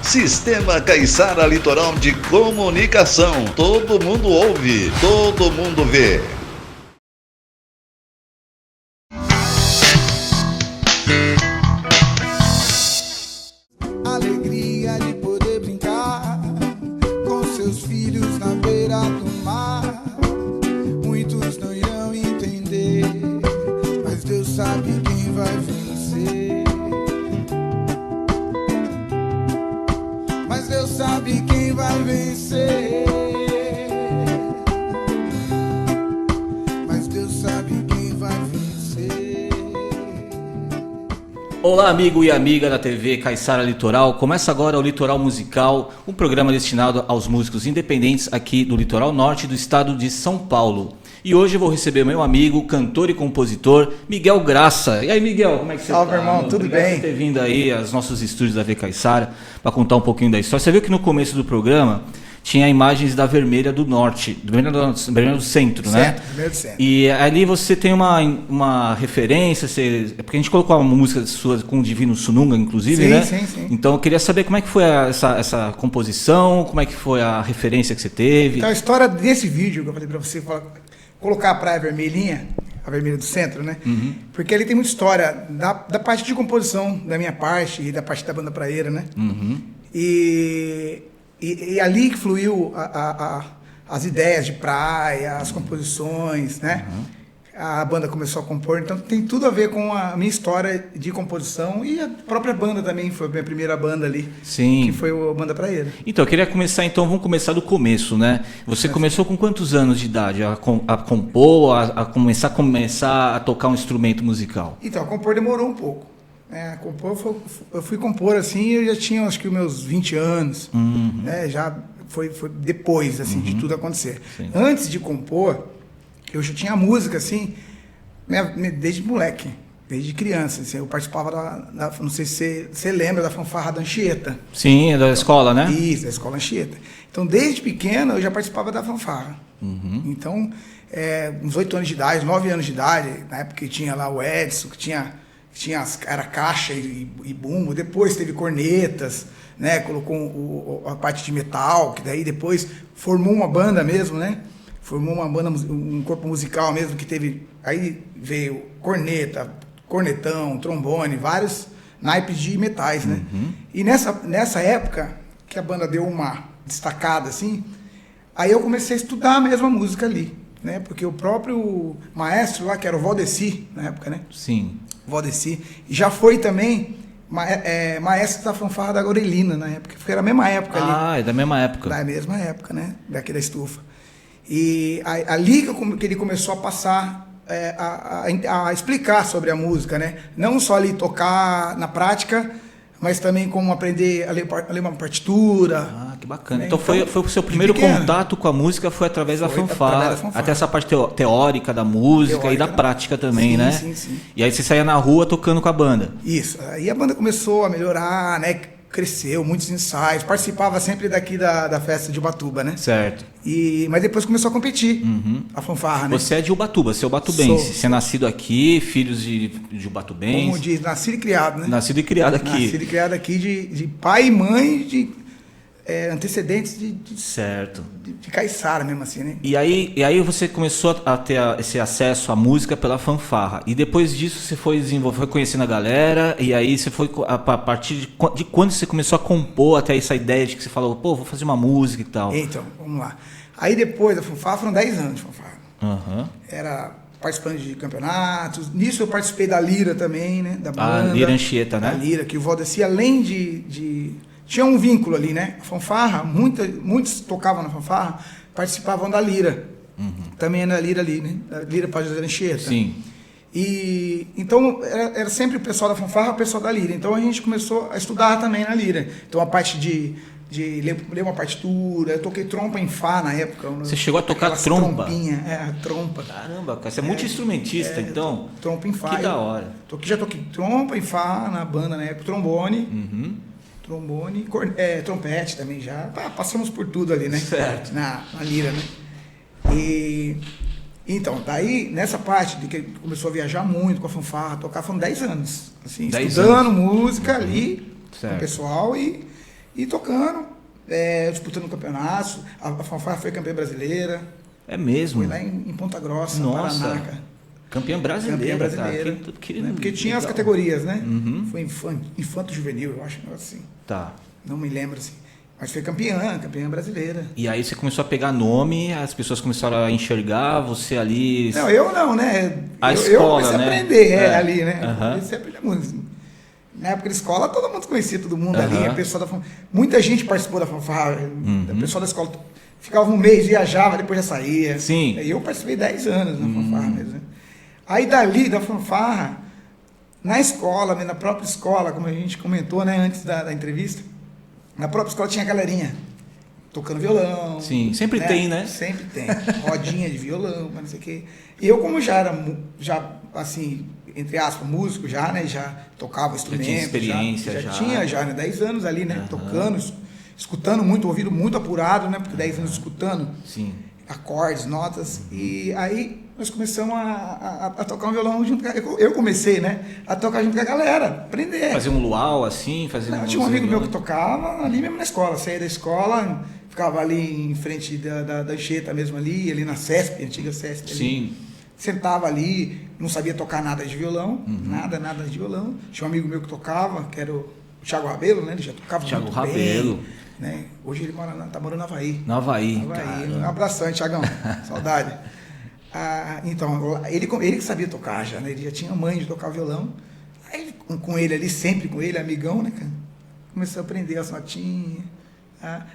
Sistema Caiçara Litoral de Comunicação. Todo mundo ouve, todo mundo vê. Alegria de poder brincar com seus filhos na beira do mar. Muitos não irão entender, mas Deus sabe quem vai vencer. Mas Deus sabe quem vai vencer. Mas Deus sabe quem vai vencer. Olá, amigo e amiga da TV Caiçara Litoral. Começa agora o Litoral Musical, um programa destinado aos músicos independentes aqui do Litoral Norte do estado de São Paulo. E hoje eu vou receber meu amigo, cantor e compositor, Miguel Graça. E aí, Miguel, como é que você Salve, tá? irmão, tudo Obrigado bem? por ter vindo aí aos nossos estúdios da TV Caiçara para contar um pouquinho da história. Você viu que no começo do programa tinha imagens da Vermelha do Norte, Vermelha do Centro, né? Vermelha do Centro. E ali você tem uma referência, porque a gente colocou uma música sua com o Divino Sununga, inclusive, Sim, né? sim. Então eu queria saber como é que foi essa composição, como é que foi a referência que você teve. Então a história desse vídeo que eu falei pra você, colocar a Praia Vermelhinha, a Vermelha do Centro, né? Uhum. Porque ali tem muita história da parte de composição, da minha parte e da parte da banda praieira, né? Uhum. E ali que fluiu as ideias de praia, as composições, né? Uhum. A banda começou a compor, então tem tudo a ver com a minha história de composição e a própria banda também, foi a minha primeira banda ali, Sim. que foi a Banda Praieira. Então, eu queria começar, vamos começar do começo, né? Você começou com quantos anos de idade a compor, a começar a tocar um instrumento musical? Então, a compor demorou um pouco. Né? Eu fui compor assim, eu já tinha acho que os meus 20 anos, Uhum. né? Já foi depois assim, de tudo acontecer. Sim. Antes de compor, eu já tinha música assim, desde moleque, desde criança. Assim, eu participava não sei se você lembra da fanfarra da Anchieta. Sim, é da escola, né? Isso, da escola Anchieta. Então, desde pequeno, eu já participava da fanfarra. Uhum. Então, uns 8 anos de idade, 9 anos de idade, na época que tinha lá o Edson, que era caixa e bumbo, depois teve cornetas, né? Colocou a parte de metal, que daí depois formou uma banda mesmo, né? Formou uma banda, um corpo musical mesmo, que teve... Aí veio corneta, cornetão, trombone, vários naipes de metais, né? Uhum. E nessa época, que a banda deu uma destacada, assim, aí eu comecei a estudar a mesma música ali, né? Porque o próprio maestro lá, que era o Valdeci, na época, né? Sim. Valdeci, já foi também maestro da fanfarra da Gorelina, na época, porque era a mesma época ali. Ah, é da mesma época. Da mesma época, né? Daqui da estufa. E ali que ele começou a passar, a explicar sobre a música, né? Não só ali tocar na prática, mas também como aprender a ler uma partitura. Ah, que bacana. Né? Então foi o seu primeiro contato com a música foi através da fanfarra. Até essa parte teórica da música e da prática também, sim, né? Sim. E aí você saía na rua tocando com a banda. Isso. Aí a banda começou a melhorar, né? Cresceu, muitos ensaios. Participava sempre daqui da festa de Ubatuba, né? Certo. Mas depois começou a competir, Uhum. a fanfarra, né? Você é de Ubatuba, você é ubatubense. Você é nascido aqui, filhos de ubatubense. Como diz, nascido e criado, né? Nascido e criado aqui. Nascido e criado aqui de pai e mãe, de antecedentes Certo. de Caiçara mesmo assim, né? E aí você começou a ter esse acesso à música pela fanfarra. E depois disso você foi conhecendo a galera. E aí você foi, a partir de quando você começou a compor até essa ideia de que você falou, pô, vou fazer uma música e tal. Então, vamos lá. Aí depois da fanfarra, foram 10 anos de fanfarra. Uhum. Era participando de campeonatos. Nisso eu participei da Lira também, né? Da banda. A Lira Anchieta, né? Da Lira, que o Valdeci, além de tinha um vínculo ali, né? A fanfarra, muitos tocavam na fanfarra, participavam da Lira. Uhum. Também era da Lira ali, né? Da Lira para José Anchieta. Sim. E então era sempre o pessoal da fanfarra, o pessoal da Lira. Então a gente começou a estudar também na Lira. Então a parte de ler uma partitura, eu toquei trompa em Fá na época. Você chegou a tocar trompa? A trompa. Caramba, cara, você é multi-instrumentista, então. Trompa em Fá. Que da hora. Já toquei trompa em Fá na banda na época, trombone. Uhum. Trombone, trompete também já. Passamos por tudo ali, né? Certo. Na Lira, né? Então, daí, nessa parte de que começou a viajar muito com a fanfarra, tocar, foram 10 anos. Assim, 10 estudando anos. música ali, Certo. com o pessoal E tocando, disputando campeonatos. A fanfarra foi campeã brasileira. É mesmo? Foi lá em Ponta Grossa, Nossa. Paraná, cara. Campeã brasileira, Campeã brasileira. Cara. Né? Porque tinha as categorias, né? Uhum. Foi infanto juvenil, eu acho, assim. Tá. Não me lembro, assim. Mas foi campeã brasileira. E aí você começou a pegar nome, as pessoas começaram a enxergar você ali. Não, eu não, né? A eu escola, comecei né? a aprender ali, né? Aham. Comecei a aprender música. Na época da escola, todo mundo conhecia todo mundo ali. Aham. A pessoa muita gente participou da fanfarra. A pessoa da escola ficava um mês, viajava, depois já saía. Sim. E eu participei 10 anos na fanfarra mesmo. Né? Aí dali, da fanfarra, na escola, na própria escola, como a gente comentou, né, antes da entrevista, na própria escola tinha galerinha tocando violão. Sim, sempre tem, né? Sempre tem. Rodinha de violão, mas não sei o quê. E eu, como já era, assim, entre aspas, músico já, né? Já tocava instrumento. Já tinha experiência, já tinha, já, né? 10 anos ali, né? Aham. Tocando, escutando muito, ouvido muito apurado, né? Porque 10 anos escutando Sim. acordes, notas. E aí nós começamos a tocar um violão junto com eu comecei, né? A tocar junto com a galera, aprender. Fazer um luau assim, fazer Não, tinha um amigo meu que tocava ali mesmo na escola. Saía da escola, ficava ali em frente da Anchieta mesmo ali na CESP, antiga CESP. Ali. Sim. Sentava ali, não sabia tocar nada de violão, nada de violão. Tinha um amigo meu que tocava, que era o Thiago Rabelo, né? Ele já tocava Thiago muito Rabelo. bem. Né? Hoje ele tá morando no Havaí. No Havaí. Um abração, Thiagão. Saudade. Então, ele que sabia tocar já, né? Ele já tinha mãe de tocar violão. Aí, com ele ali, sempre com ele, amigão, né, cara? Comecei a aprender as notinhas.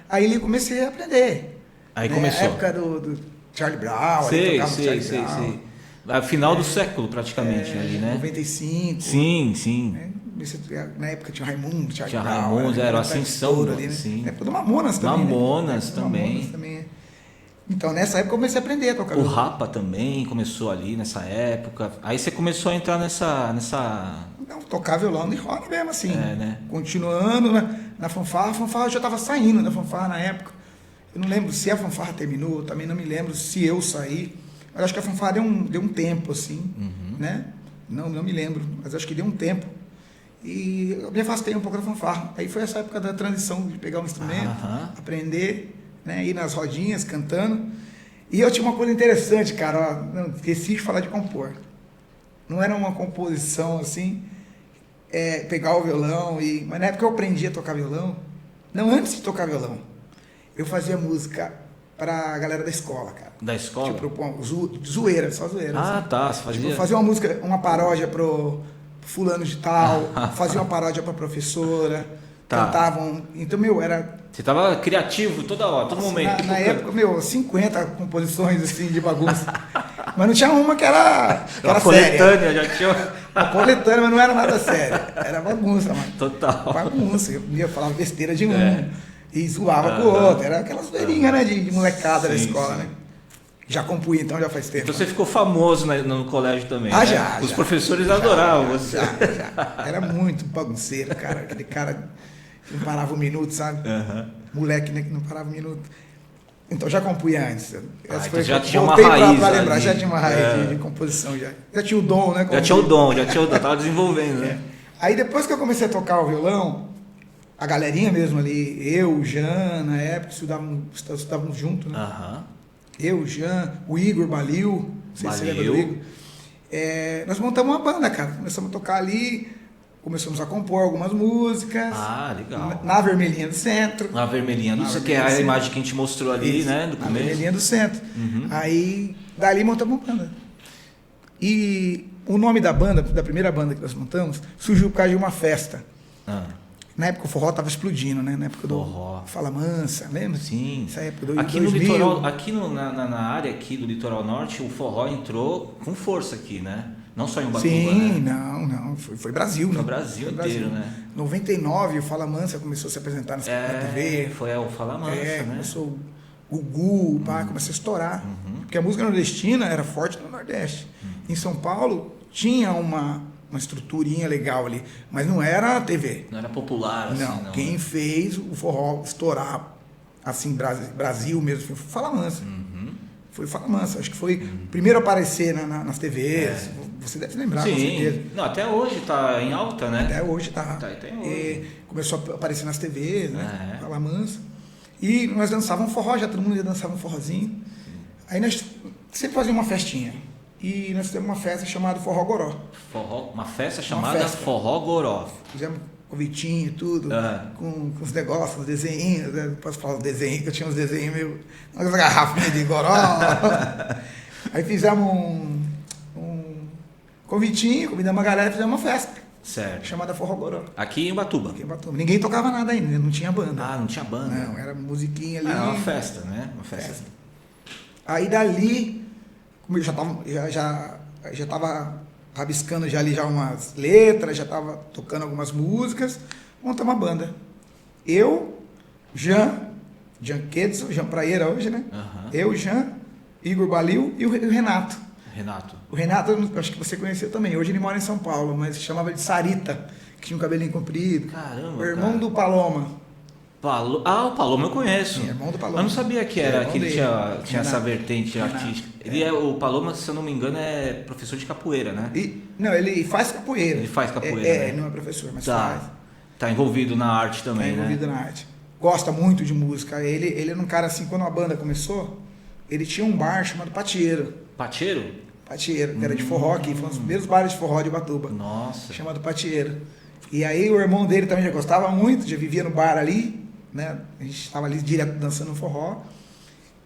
Aí ele comecei a aprender. Aí né? começou. Na época do Charlie Brown, Sei. A final do século, praticamente, ali, né? 95. Sim. Né? Na época tinha o Raimundo, Charlie Tinha Brown. Raimundo, era o Ascensão Ascensão, ali, né? sim. Na época do Mamonas também. Mamonas né? também. Mamonas também. Então, nessa época eu comecei a aprender a tocar O violão. Rapa também começou ali nessa época. Aí você começou a entrar nessa... Não, tocar violão de rock mesmo, assim. né? Continuando na fanfarra. A fanfarra já estava saindo da fanfarra na época. Eu não lembro se a fanfarra terminou, também não me lembro se eu saí. Mas acho que a fanfarra deu um tempo, assim, né? Não me lembro, mas acho que deu um tempo. E eu me afastei um pouco da fanfarra. Aí foi essa época da transição, de pegar um instrumento, aprender, né? Ir nas rodinhas, cantando. E eu tinha uma coisa interessante, cara, não, esqueci de falar de compor. Não era uma composição, assim, pegar o violão, mas na época eu aprendi a tocar violão. Não, antes de tocar violão, eu fazia música para a galera da escola, cara. Da escola? Tipo, zoeira, só zoeira. Tá, você fazia... Tipo, eu fazia uma música, uma paródia pro fulano de tal, fazia uma paródia pra professora, cantavam... Então, era... Você tava criativo toda hora, todo momento. Na época, 50 composições, assim, de bagunça. Mas não tinha uma que era Uma coletânea, já tinha... Uma coletânea, mas não era nada sério. Era bagunça, mano. Total. Bagunça. Eu falava besteira de um e zoava com o outro. Era aquelas zoeirinhas, né, de molecada da escola, né? Já compunha, então, já faz tempo. Então você ficou famoso no colégio também, né? Já. Os professores adoravam você. Já. Era muito bagunceiro, cara. Aquele cara que não parava um minuto, sabe? Moleque, né, que não parava um minuto. Então já compunha antes. Então já tinha uma raiz pra lembrar, ali. já tinha uma raiz de composição. Já tinha o dom, né? Já tinha o dom, tava desenvolvendo, né? Aí depois que eu comecei a tocar o violão, a galerinha mesmo ali, eu, o Jean, na época, estudávamos juntos, né? Eu, o Jean, o Igor Balil, não sei se você lembra do Igor. Nós montamos uma banda, cara. Começamos a tocar ali, começamos a compor algumas músicas. Legal. Na Vermelhinha do Centro. Na Vermelhinha do Centro, que é a imagem que a gente mostrou ali, Isso, né? Do começo. Na Vermelhinha do Centro. Aí, dali montamos uma banda. E o nome da banda, da primeira banda que nós montamos, surgiu por causa de uma festa. Na época o forró estava explodindo, né? Na época do Fala Mansa, lembra? Sim. Essa época do aqui 2000. no litoral, aqui na área aqui do litoral norte, o forró entrou com força aqui, né? Não só em Ubatuba, Sim, né? não. Foi Brasil, né? Foi Brasil inteiro, né? 99, o Fala Mansa começou a se apresentar na TV. Foi o Fala Mansa, né? Começou o Gugu, começou a estourar. Porque a música nordestina era forte no Nordeste. Em São Paulo tinha uma estruturinha legal ali, mas não era TV. Não era popular, assim, não. Quem fez o forró estourar, assim, Brasil mesmo, foi Fala Mansa. foi o Fala Mansa. Acho que foi o primeiro a aparecer nas TVs. Você deve se lembrar, com certeza. Não, até hoje tá em alta, né? Até hoje tá. Até hoje. Começou a aparecer nas TVs, né? É. Fala Mansa. E nós dançávamos forró, já todo mundo ia dançar um forrozinho. Aí nós sempre fazíamos uma festinha. E nós fizemos uma festa chamada Forró Goró. Uma festa chamada festa. Forró Goró. Fizemos convitinho e tudo, com os negócios, os desenhos, né? Posso falar os desenhos, que eu tinha uns desenhos meio... umas garrafinhas de goró. Aí fizemos um convitinho, convidamos a galera e fizemos uma festa. Certo. Chamada Forró Goró. Aqui em Ubatuba. Aqui em Ubatuba. Ninguém tocava nada ainda, não tinha banda. Ah, não tinha banda. Não, era musiquinha ali. Era uma festa, né? Uma festa. Aí dali, como eu já tava rabiscando já ali já umas letras, já estava tocando algumas músicas, montamos uma banda. Eu, Jean Quetzal, Jean Praeira hoje, né? Eu, Jean, Igor Balil e o Renato. O Renato, eu acho que você conheceu também. Hoje ele mora em São Paulo, mas se chamava de Sarita, que tinha um cabelinho comprido. Caramba, o irmão cara. do Paloma. O Paloma eu conheço. Sim, irmão do Paloma. Eu não sabia que Irmão ele dele. tinha essa vertente Renato. artística. O Paloma, se eu não me engano, é professor de capoeira, né? Não, ele faz capoeira. Ele faz capoeira, né? Não é professor, mas faz. Tá envolvido na arte também, Tá envolvido né? na arte. Gosta muito de música. Ele era um cara assim, quando a banda começou, ele tinha um bar chamado Patieiro. Patieiro? Patieiro, que era de forró aqui, foi um dos primeiros bares de forró de Ubatuba. Nossa. Chamado Patieiro. E aí o irmão dele também já gostava muito, já vivia no bar ali, né? A gente estava ali direto dançando forró.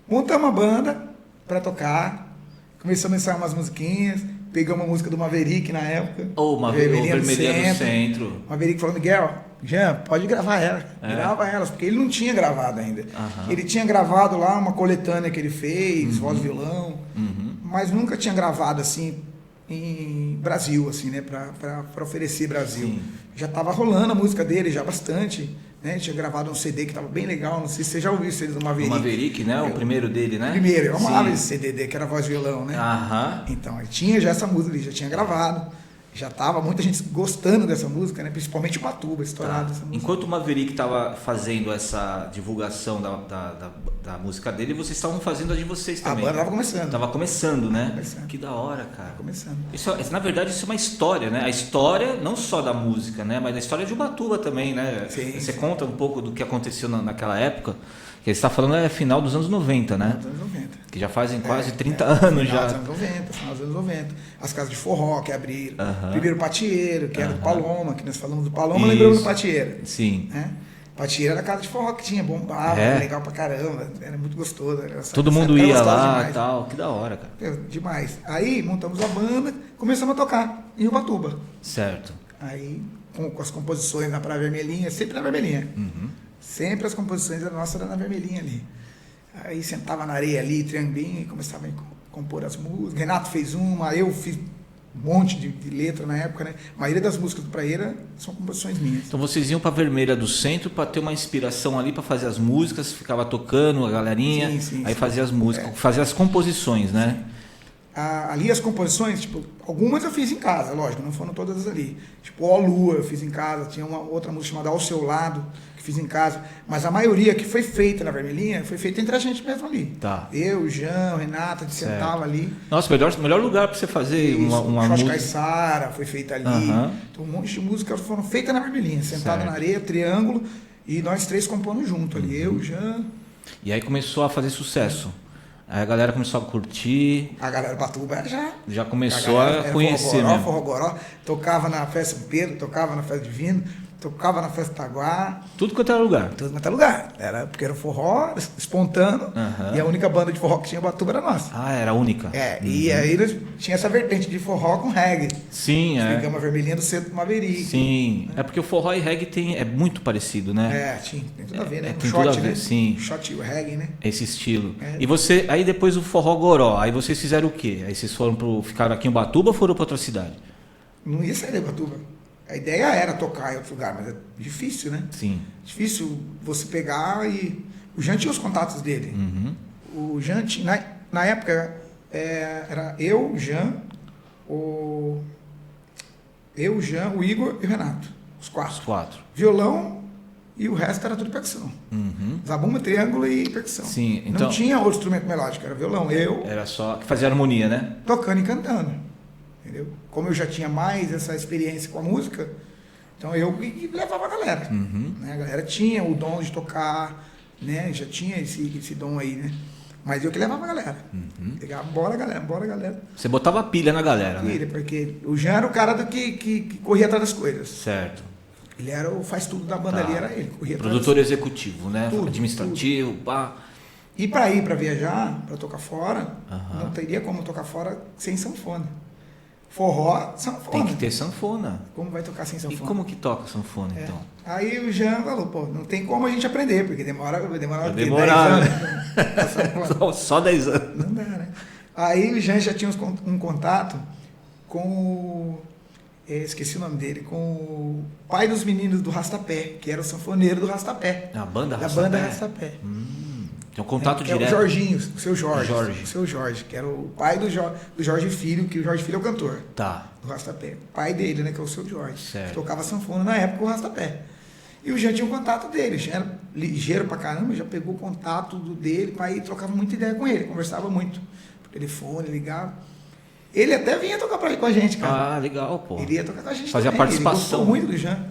Montamos uma banda para tocar, começamos a ensaiar umas musiquinhas, pegamos uma música do Maverick na época. Vermelhinha do Centro. Maverick falou, Miguel, Jean, pode gravar ela. Grava elas, porque ele não tinha gravado ainda. Ele tinha gravado lá uma coletânea que ele fez, voz e violão, mas nunca tinha gravado assim em Brasil, assim, né, para oferecer Brasil. Sim. Já estava rolando a música dele, já bastante, né, tinha gravado um CD que estava bem legal, não sei se você já ouviu o CD do Maverick. O Maverick, né, o primeiro dele, né? Primeiro, eu amava Sim. esse CD dele, que era voz e violão, né. Aham. Então, ele tinha já essa música, ele já tinha gravado, já estava muita gente gostando dessa música, né, principalmente o Ubatuba, estourado essa música. Enquanto o Maverick estava fazendo essa divulgação da música dele, vocês estavam fazendo a de vocês também. A banda estava começando. Tava começando, né? Começando. Que da hora, cara. Começando. Na verdade, isso é uma história, né? A história, não só da música, né? Mas a história de Ubatuba também, né? Sim, Você sim. conta um pouco do que aconteceu naquela época, que você está falando é final dos anos 90, né? Nos anos 90. Que já fazem quase 30 anos Final já. dos anos 90, final dos anos 90. As casas de forró que abriram. Aham. Primeiro o Patieiro, que era do Paloma, que nós falamos do Paloma, Isso. lembramos do Patieiro. Sim. Né? Patieiro era a casa de forró que tinha, bombava, era legal pra caramba, era muito gostoso. Todo mundo época era ia gostosa lá demais. e tal. Que da hora, cara. Demais. Aí montamos a banda, começamos a tocar em Ubatuba. Certo. Aí, com as composições na Praia Vermelhinha, sempre na Vermelhinha. Sempre as composições nossas eram na Vermelhinha ali. Aí sentava na areia ali, triangulinho, e começava a compor as músicas. Renato fez uma, eu fiz um monte de letra na época, né? A maioria das músicas do Praeira são composições minhas. Então vocês iam pra Vermelha do Centro para ter uma inspiração ali para fazer as músicas, ficava tocando a galerinha, Sim, aí sim. fazia as músicas, fazia as composições, né? Ali as composições, tipo, algumas eu fiz em casa, lógico, não foram todas ali. Tipo, Ó Lua eu fiz em casa, tinha uma outra música chamada Ao Seu Lado, que fiz em casa. Mas a maioria que foi feita na Vermelhinha, foi feita entre a gente mesmo ali. Tá. Eu, o Jean, o Renato, a gente Certo. sentava ali. Nossa, melhor lugar para você fazer uma Xoxo música. Caiçara foi feita ali. Aham. Então, um monte de músicas foram feitas na Vermelhinha, sentado Certo. na areia, triângulo, e nós três compondo junto ali. Eu, o Jean, E aí começou a fazer sucesso. Aí a galera começou a curtir, a galera do Batuba já começou a era conhecer mesmo. Forró Goró, tocava na festa São Pedro, tocava na festa Divino, tocava na festa Taguá, Tudo quanto era lugar. tudo quanto é lugar. Porque era forró espontâneo, Aham. e a única banda de forró que tinha em Batuba era nossa. Ah, era única. E aí nós tinha essa vertente de forró com reggae. Sim, é. Pegamos a Vermelhinha do centro do Maverick. Sim. É porque o forró e reggae é muito parecido, né? Tem tudo a ver, né? tem O tudo a shot, ver, né? sim. O shot e o reggae, né? Esse estilo. É. E você, aí depois o forró goró, aí vocês fizeram o quê? Aí vocês ficaram aqui em Ubatuba ou foram para outra cidade? Não ia sair de Batuba. A ideia era tocar em outro lugar, mas é difícil, né? Sim. Difícil você pegar e... O Jean tinha os contatos dele. O Jean tinha... Na época, era eu, o Jean, o Igor e o Renato. Os Os quatro. quatro. Violão e o resto era tudo percussão. Uhum. Zabumba, triângulo e percussão. Sim, então- Não tinha outro instrumento melódico, era violão. Eu Era só que fazia harmonia, né? tocando e cantando. Entendeu? Como eu já tinha mais essa experiência com a música, então eu que levava a galera. Uhum. Né? A galera tinha o dom de tocar, né? Já tinha esse dom aí, né? Mas eu que levava a galera. Pegava, bora galera. Você botava pilha na galera, né? Filha, porque o Jean era o cara que corria atrás das coisas. Certo. Ele era o faz tudo da banda Tá. ali, era ele. Corria atrás Produtor executivo, né? Tudo, Administrativo, pá. E para ir para viajar, para tocar fora, Aham. não teria como tocar fora sem sanfona. Forró, sanfona. Tem que ter sanfona. Como vai tocar sem E sanfona? como que toca sanfona, É. então? Aí o Jean falou, pô, não tem como a gente aprender, porque demora Vai o quê? demorar, 10 anos pra sanfona. Só 10 anos. Não dá, né? Aí o Jean já tinha um contato com o... esqueci o nome dele, com o pai dos meninos do Rastapé, que era o sanfoneiro do Rastapé. A banda Da Rastapé? banda Rastapé. Tem um contato Que é direto. o Jorginho, o seu Jorge. Jorge. O seu Jorge, que era o pai do Jorge Filho, que o Jorge Filho é o cantor Tá. do Rastapé. O pai dele, né, que é o seu Jorge. Certo. Que tocava sanfona na época com o Rastapé. E o Jean tinha um contato dele. O Jean era ligeiro pra caramba, já pegou o contato dele, pai, trocava muita ideia com ele, conversava muito. Por telefone, ligava. Ele até vinha tocar com a gente, cara. Ah, legal, pô. Ele ia tocar com a gente Fazia também. participação. Ele gostou muito do Jean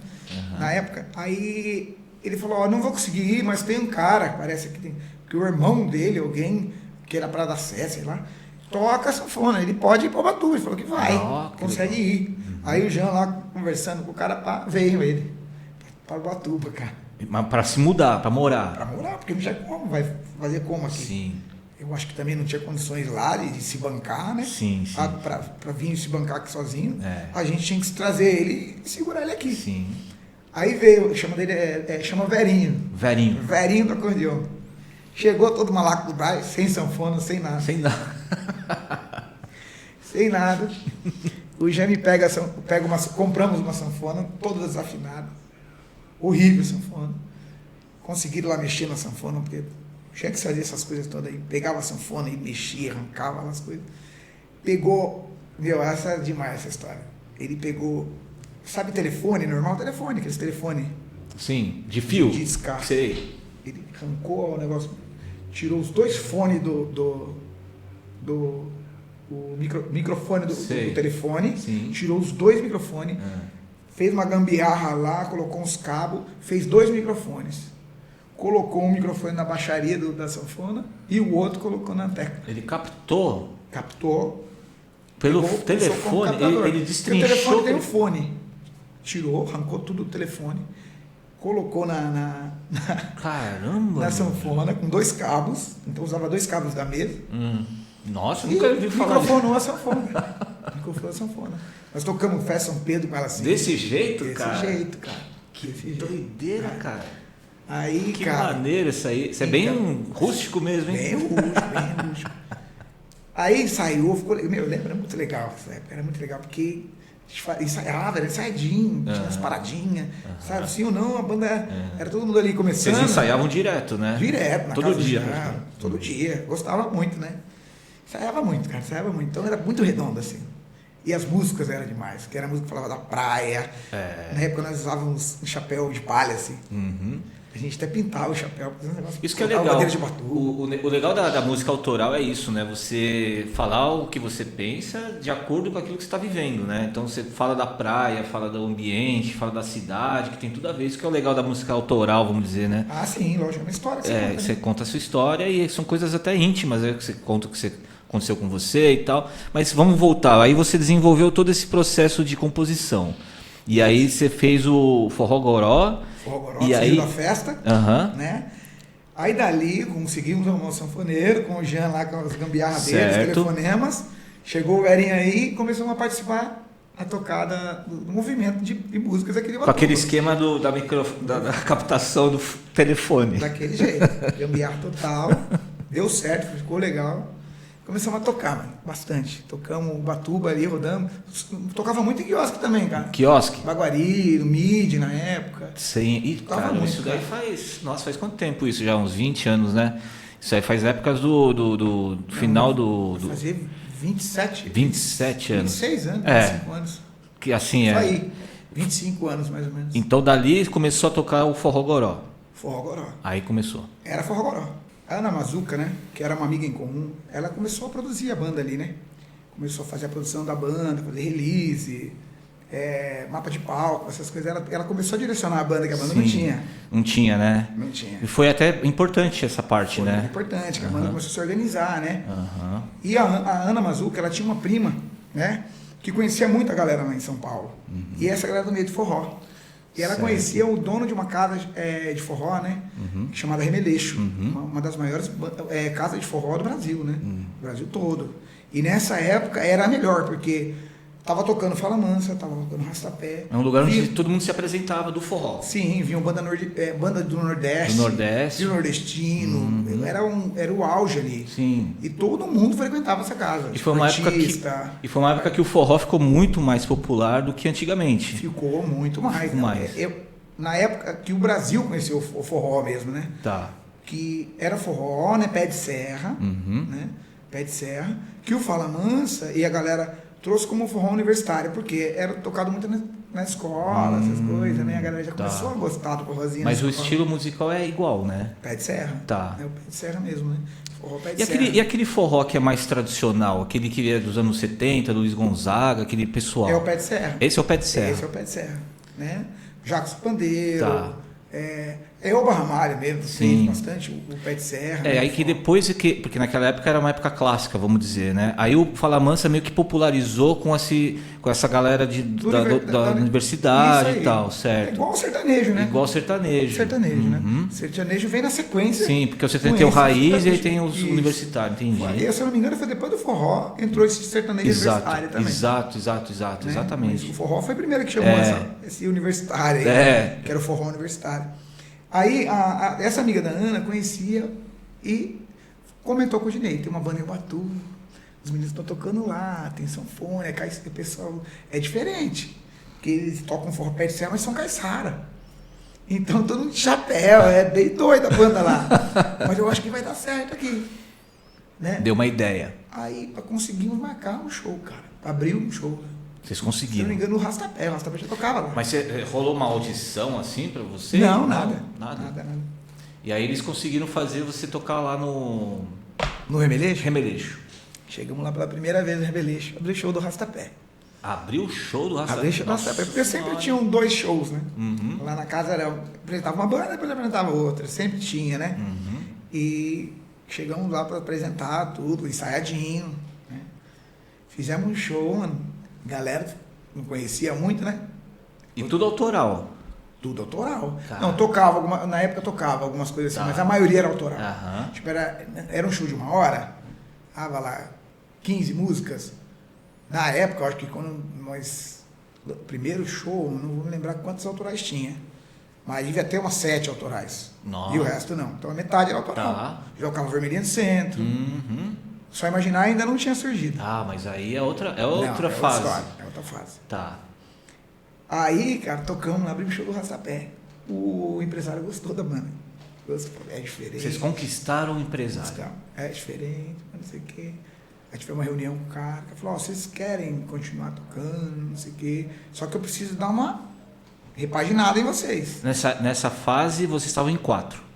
na época. Aí ele falou, ó, não vou conseguir ir, mas tem um cara, parece que tem, que o irmão dele, alguém que era para dar Sé, sei lá, toca sanfona, ele pode ir para Ubatuba. Ele falou que vai, Ah, que consegue legal. ir. Aí o Jean lá conversando com o cara, pá, veio ele para Ubatuba, cara. Mas pra se mudar, pra morar. Para morar, porque não tinha como, vai fazer como aqui? Sim. Eu acho que também não tinha condições lá de se bancar, né? Sim, sim. Para vir se bancar aqui sozinho. É. A gente tinha que trazer ele e segurar ele aqui. Sim. Aí veio, chama dele, chama Verinho. Verinho. Verinho do acordeão. Chegou todo malaco do Braz, sem sanfona, sem nada. Sem nada. Sem nada. O Jean me compramos uma sanfona, toda desafinada. Horrível a sanfona. Conseguiram lá mexer na sanfona, porque tinha que fazer essas coisas todas aí. Pegava a sanfona e mexia, arrancava as coisas. Pegou, essa é demais essa história. Ele pegou, sabe telefone, normal telefone, aqueles telefone Sim. De fio? de descarga. Sei. Ele arrancou o negócio, tirou os dois fones microfone do Sei. telefone, Sim. tirou os dois microfones, fez uma gambiarra lá, colocou uns cabos, fez 2 microfones. Colocou um microfone na baixaria da sanfona e o outro colocou na tecla. Ele captou Captou. pelo pegou, telefone, começou com o captador. ele Porque destrinchou. o telefone tem um fone. Tirou, arrancou tudo do telefone, colocou na Caramba! mano. sanfona com 2 cabos. Então usava 2 cabos da mesa. Nossa, eu E nunca vi falar disso. microfonou a sanfona. Microfonou a sanfona. Nós tocamos Festa São Pedro com ela assim. Desse jeito, Desse cara? jeito, cara. Que Desse jeito. doideira, cara. Aí, Que cara. maneiro isso aí. Isso é bem Então, rústico mesmo, hein? Bem rústico, bem rústico. Aí saiu, ficou. Meu, eu lembro, era muito legal essa época. Era muito legal, porque a gente ensaiava, era ensaiadinho, tinha as paradinhas, sabe? Sim ou não, a banda era todo mundo ali começando. Vocês ensaiavam direto, né? Direto, na Todo casa do dia. Jean, praticamente. todo dia. Gostava muito, né? Ensaiava muito, cara, ensaiava muito. Então era muito redondo, assim. E as músicas eram demais, que era a música que falava da praia. Na época nós usávamos um chapéu de palha, assim. A gente até pintava o chapéu. Isso que é colocava legal. bandeira de Ubatuba. O legal da música autoral é isso, né? Você falar o que você pensa de acordo com aquilo que você está vivendo, né? Então você fala da praia, fala do ambiente, fala da cidade, que tem tudo a ver. Isso que é o legal da música autoral, vamos dizer, né? Ah, sim, lógico, é uma história que você conta, Você né? conta a sua história e são coisas até íntimas, né? Que você conta o que aconteceu com você e tal. Mas vamos voltar. Aí você desenvolveu todo esse processo de composição. E aí você fez o Forró Goró. Forró Goró, E saiu aí- da festa, Aham. né? Aí dali conseguimos arrumar um sanfoneiro com o Jean lá com as gambiarras dele, os Certo. telefonemas. Chegou o Verinho aí e começamos a participar, a tocar do movimento de músicas aqui de Com Ubatuba. aquele esquema da captação do telefone. Daquele jeito. Gambiarra total. Deu certo, ficou legal. Começamos a tocar, mano, bastante. Tocamos Ubatuba ali, rodamos. Tocava muito em quiosque também, cara. Quiosque? Baguari, no MID na época. Sim. E, Tava cara, muito, isso daí cara. faz... Nossa, faz quanto tempo isso? Já uns 20 anos, né? Isso aí faz épocas do final do... Vai fazer 27. 27 anos. 26 anos, É. 25 anos. Que assim Isso é... aí. 25 anos, mais ou menos. Então dali começou a tocar o Forró Goró. Forró Goró. Aí começou. Era Forró Goró. A Ana Mazuca, né, que era uma amiga em comum, ela começou a produzir a banda ali, né? Começou a fazer a produção da banda, fazer release, mapa de palco, essas coisas. Ela começou a direcionar a banda, que a banda não tinha. Não tinha, né? Não tinha. E foi até importante essa parte, Foi né? muito importante, que a banda começou a se organizar, né? Aham. E a Ana Mazuca, ela tinha uma prima, né? Que conhecia muito a galera lá em São Paulo. E essa galera do meio de forró. E ela Certo. conhecia o dono de uma casa de forró, né? Chamada Remeleixo. Uma das maiores casas de forró do Brasil, né? Do Brasil todo. E nessa época era a melhor, porque tava tocando Fala Mansa, tava tocando Rastapé. É um lugar onde Vinha- todo mundo se apresentava do forró. Sim, vinham banda do Nordeste. Do Nordeste. Do Nordestino. Era o auge ali. Sim. E todo mundo frequentava essa casa. E foi uma época que o forró ficou muito mais popular do que antigamente. Ficou muito mais. Ficou mais. Na época que o Brasil conheceu o forró mesmo, né? Tá. Que era forró, né? Pé de serra, né? Pé de serra. Que o Fala Mansa e a galera trouxe como forró universitário, porque era tocado muito na escola, essas coisas, né? A galera já começou a gostar do forrozinho. Mas na o escola. estilo musical é igual, né? Pé de serra. Tá. É o pé de serra mesmo, né? Forró pé de E serra. aquele forró que é mais tradicional, aquele que é dos anos 70, Luiz Gonzaga, aquele pessoal. É o pé de serra. Esse é o pé de serra. Esse é o pé de serra, né? Jacques Pandeiro, Tá. Elba Ramalho mesmo, Sim. fez bastante o pé de serra. É, né? aí que depois, porque naquela época era uma época clássica, vamos dizer, né? Aí o Fala Mansa meio que popularizou com essa galera da universidade Isso aí. e tal, É certo? igual o sertanejo, né? Igual sertanejo. Sertanejo, né? Sertanejo vem na sequência. Sim, porque você com tem o esse raiz e aí sertanejo. tem os Isso. universitários, entendi. E, se eu não me engano, foi depois do forró, entrou esse sertanejo universitário também. Exato, né? Mas exatamente. o forró foi o primeiro que chamou esse universitário aí, né? Que era o forró universitário. Aí, essa amiga da Ana conhecia e comentou com o Dinei, tem uma banda em Ubatuba, os meninos estão tocando lá, tem sanfona, o pessoal é diferente, porque eles tocam forró pé de serra, mas são caiçara. Então, todo mundo de chapéu, é bem doida a banda lá. Mas eu acho que vai dar certo aqui. Né? Deu uma ideia. Aí, conseguimos marcar um show, cara, abriu um show. Vocês Se eu não conseguiram. me engano, o Rastapé já tocava lá. Mas rolou uma audição assim pra você? Não, nada. Nada. E aí eles conseguiram fazer você tocar lá no No Remeleixo? Remeleixo. Chegamos lá pela primeira vez no Remeleixo, abriu o show do Rastapé. Abriu o show do Rastapé. Abriu o show do Rastapé, porque sempre tinham 2 shows, né? Lá na casa apresentava uma banda, depois apresentava outra, sempre tinha, né? E chegamos lá para apresentar tudo, ensaiadinho, né? Fizemos um show, mano. Galera não conhecia muito, né? E tudo autoral. Tudo autoral. Tá. Não, tocava, na época tocava algumas coisas assim, Tá. mas a maioria era autoral. Aham. Tipo, era um show de 1 hora, tava lá 15 músicas. Na época, eu acho que quando nós. O primeiro show, não vou me lembrar quantos autorais tinha. Mas devia ter umas 7 autorais. Nossa. E o resto não. Então a metade era autoral. Tá. Jogava Vermelhinha do Centro. Uhum. Só imaginar ainda não tinha surgido. Ah, mas aí é outra Não, fase. É outra fase. Tá. Aí, cara, tocamos lá, abrimos o show do Rastapé. O empresário gostou da banda. Gostou, é diferente. Vocês conquistaram o empresário. Então, é diferente, não sei o quê. A gente fez uma reunião com o cara, que falou, vocês querem continuar tocando, não sei o quê. Só que eu preciso dar uma repaginada em vocês. Nessa fase vocês estavam em 4.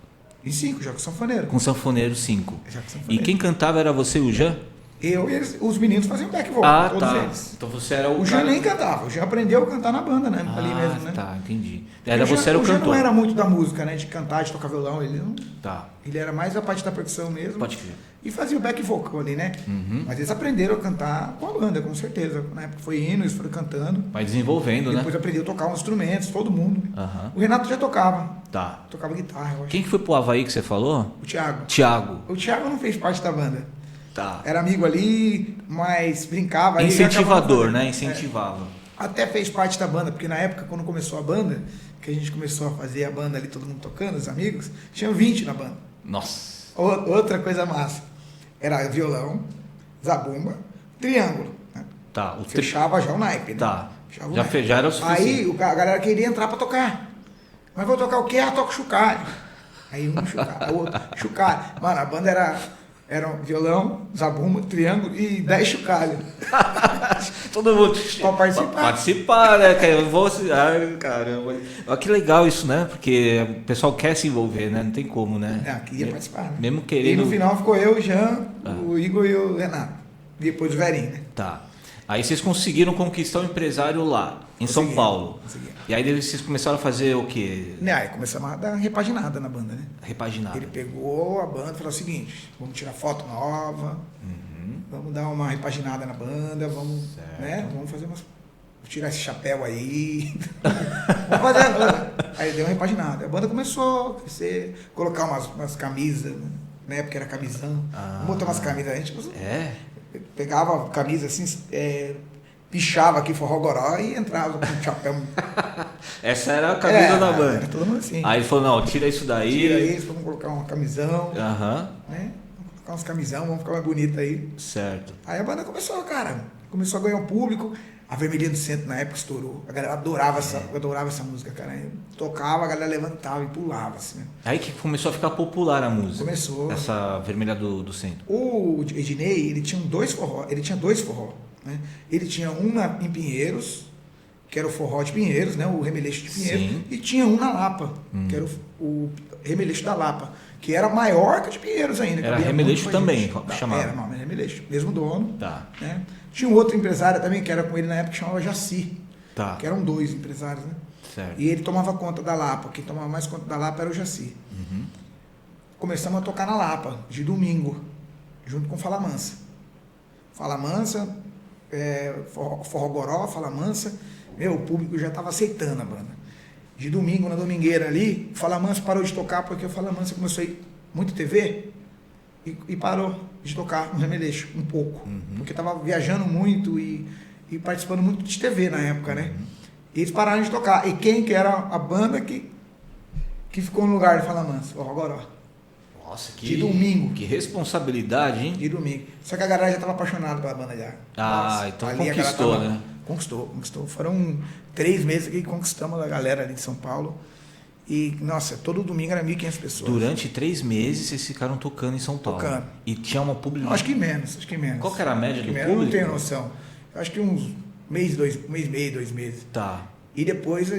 Em 5, já com sanfoneiro. Com sanfoneiro 5. Já com E sanfoneiro. quem cantava era você e o Jean? Eu e os meninos faziam back vocal, todos eles. Então você era o O Jean cara... nem cantava, o Jean aprendeu a cantar na banda, né? Ali mesmo, né? Tá, entendi. Porque Você era o Jean cantor. não era muito da música, né? De cantar, de tocar violão, ele não... Tá, Ele era mais a parte da percussão mesmo. pode crer. E fazia o back vocal ali, né? Mas eles aprenderam a cantar com a banda, com certeza. Na época foi hino, eles foram cantando. Vai desenvolvendo, Depois né? aprendeu a tocar uns instrumentos, todo mundo. Aham. O Renato já tocava. Tá. Tocava guitarra, eu acho. Quem que foi pro Havaí que você falou? O Thiago. Thiago. O Thiago não fez parte da banda. Tá. Era amigo ali, mas brincava. aí Incentivador, acabava né? Incentivava. Até fez parte da banda, porque na época, quando começou a banda, que a gente começou a fazer a banda ali, todo mundo tocando, os amigos, tinham 20 na banda. Nossa. Outra coisa massa. Era violão, zabumba, triângulo. Né? Tá. Fechava já o naipe, né? Tá. Fechava o Já, naipe. já era o suficiente. Aí a galera queria entrar pra tocar. Mas vou tocar o quê? Ah, toca o chocalho. Aí um chocalho, outro chocalho. Mano, a banda Era um violão, zabumba, triângulo e 10 chocalhos. Todo mundo Pra participar. Participar, né? Ai, caramba. Olha que legal isso, né? Porque o pessoal quer se envolver, né? Não tem como, né? Queria participar, né? Mesmo E querendo. no final ficou eu, o Jean, o Igor e o Renato. E depois o Verinho, né? Tá. Aí vocês conseguiram conquistar um empresário lá, em São Conseguimos, Paulo. conseguimos. E aí vocês começaram a fazer o quê? Aí começamos a dar repaginada na banda, né? Repaginado. Ele pegou a banda e falou o seguinte: vamos tirar foto nova, vamos dar uma repaginada na banda, vamos, né? Vamos fazer umas. Vou tirar esse chapéu aí. Vamos fazer a banda. Aí deu uma repaginada. A banda começou a crescer, colocar umas camisas, né? Na época era camisão. Vamos botar umas camisas, a gente pegava a camisa assim, pichava aqui forró-goró e entrava com o chapéu. Essa era a camisa da banda. Era todo mundo assim. Aí ele falou, não, tira isso daí. Tira isso, vamos colocar uma camisão. Aham. Né? Vamos colocar umas camisão, vamos ficar mais bonita aí. Certo. Aí a banda começou, cara. Começou a ganhar um público. A Vermelhinha do Centro na época estourou. A galera adorava essa música, cara. Eu tocava, a galera levantava e pulava, assim, né? Aí que começou a ficar popular a música. Começou. Essa Vermelha do Centro. O Ednei, ele tinha dois forró. Né? Ele tinha em Pinheiros, que era o forró de Pinheiros, né? O Remeleixo de Pinheiros. Sim. E tinha um na Lapa, que era o Remeleixo da Lapa, que era maior que o de Pinheiros ainda. Era cabia Remeleixo muito pra também, gente. chamava. Era, não, era Remeleixo. Mesmo dono. Tá. Né? Tinha um outro empresário também, que era com ele na época, que chamava Jaci. Tá. Que eram 2 empresários, né? Certo. E ele tomava conta da Lapa. Quem tomava mais conta da Lapa era o Jaci. Começamos a tocar na Lapa, de domingo, junto com Fala Mansa. Fala Mansa, Forró Goró, Fala Mansa. O público já estava aceitando a banda. De domingo, na domingueira ali, Fala Mansa parou de tocar porque o Fala Mansa começou a ir muito TV e parou de tocar no Remeleixo, um pouco. Porque estava viajando muito e participando muito de TV na época, né? E eles pararam de tocar. E quem que era a banda que ficou no lugar de Fala Mansa? Forró Goró. Nossa, De domingo. Que responsabilidade, hein? De domingo. Só que a galera já estava apaixonada pela banda já. Então ali a conquistou, galera né? Conquistou. Foram 3 meses que conquistamos a galera ali de São Paulo. E, nossa, todo domingo era 1.500 pessoas. Durante 3 meses vocês ficaram tocando em São Paulo. Tocando. E tinha uma pública. Não, acho que menos. Qual que era a média do Eu público? não tenho noção. Eu acho que uns mês e meio, 2 meses. Tá. E depois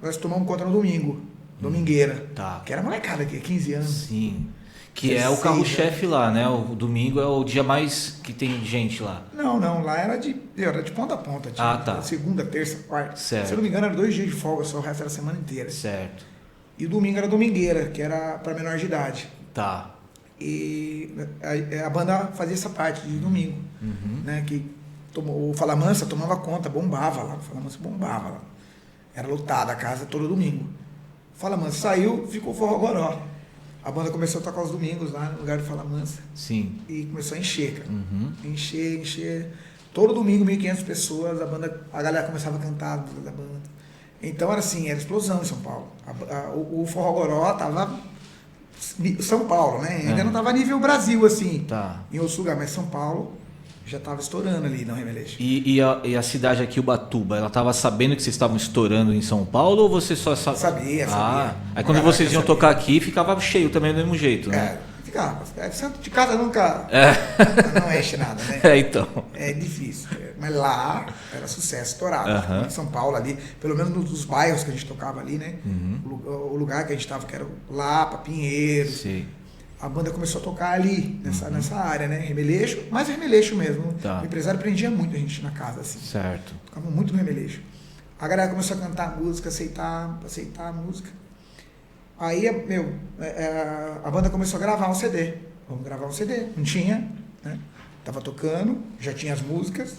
nós tomamos conta no domingo. Domingueira. Tá. Que era molecada aqui, 15 anos. Sim. Que é o carro-chefe lá, né? O domingo é o dia mais que tem gente lá. Não, lá era de ponta a ponta. Tá. Segunda, terça, quarta. Certo. Se eu não me engano, era 2 dias de folga, só o resto era a semana inteira. Certo. E o domingo era domingueira, que era para menor de idade. Tá. E a banda fazia essa parte de domingo, né? Que o Fala Mansa tomava conta, bombava lá. O Fala Mansa bombava lá. Era lotada a casa todo domingo. O Fala Mansa saiu, ficou Forró Goró. A banda começou a tocar os domingos lá no lugar de Fala Mansa. Sim. E começou a encher, cara. Encher. Todo domingo, 1.500 pessoas, a galera começava a cantar a música da banda. Então era assim, era explosão em São Paulo. O Forró Goró tava São Paulo, né? Ainda não tava nível Brasil, assim. Tá. Em outros lugares, mas São Paulo já tava estourando ali no Remeleixo. E a cidade aqui, Ubatuba, ela tava sabendo que vocês estavam estourando em São Paulo ou você só sabia? Sabia. Aí quando vocês iam tocar aqui, ficava cheio também do mesmo jeito, né? Ficava. Santo de casa nunca não enche nada, né? Então. É difícil. Mas lá era sucesso, estourado. Em São Paulo ali, pelo menos nos bairros que a gente tocava ali, né? O lugar que a gente estava, que era Lapa, Pinheiros. Sim. A banda começou a tocar ali, nessa área, né? Remeleixo, mas Remeleixo mesmo. Tá. O empresário prendia muito a gente na casa, assim. Certo. Tocava muito no Remeleixo. A galera começou a cantar música, aceitar a música. Aí, a banda começou a gravar um CD. Vamos gravar um CD. Não tinha, né? Tava tocando, já tinha as músicas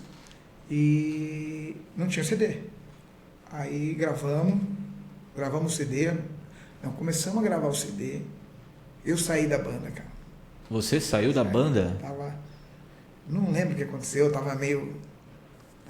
e não tinha CD. Aí gravamos o CD. Não, começamos a gravar o CD. Eu saí da banda, cara. Você saiu da banda? Não lembro o que aconteceu, eu tava meio...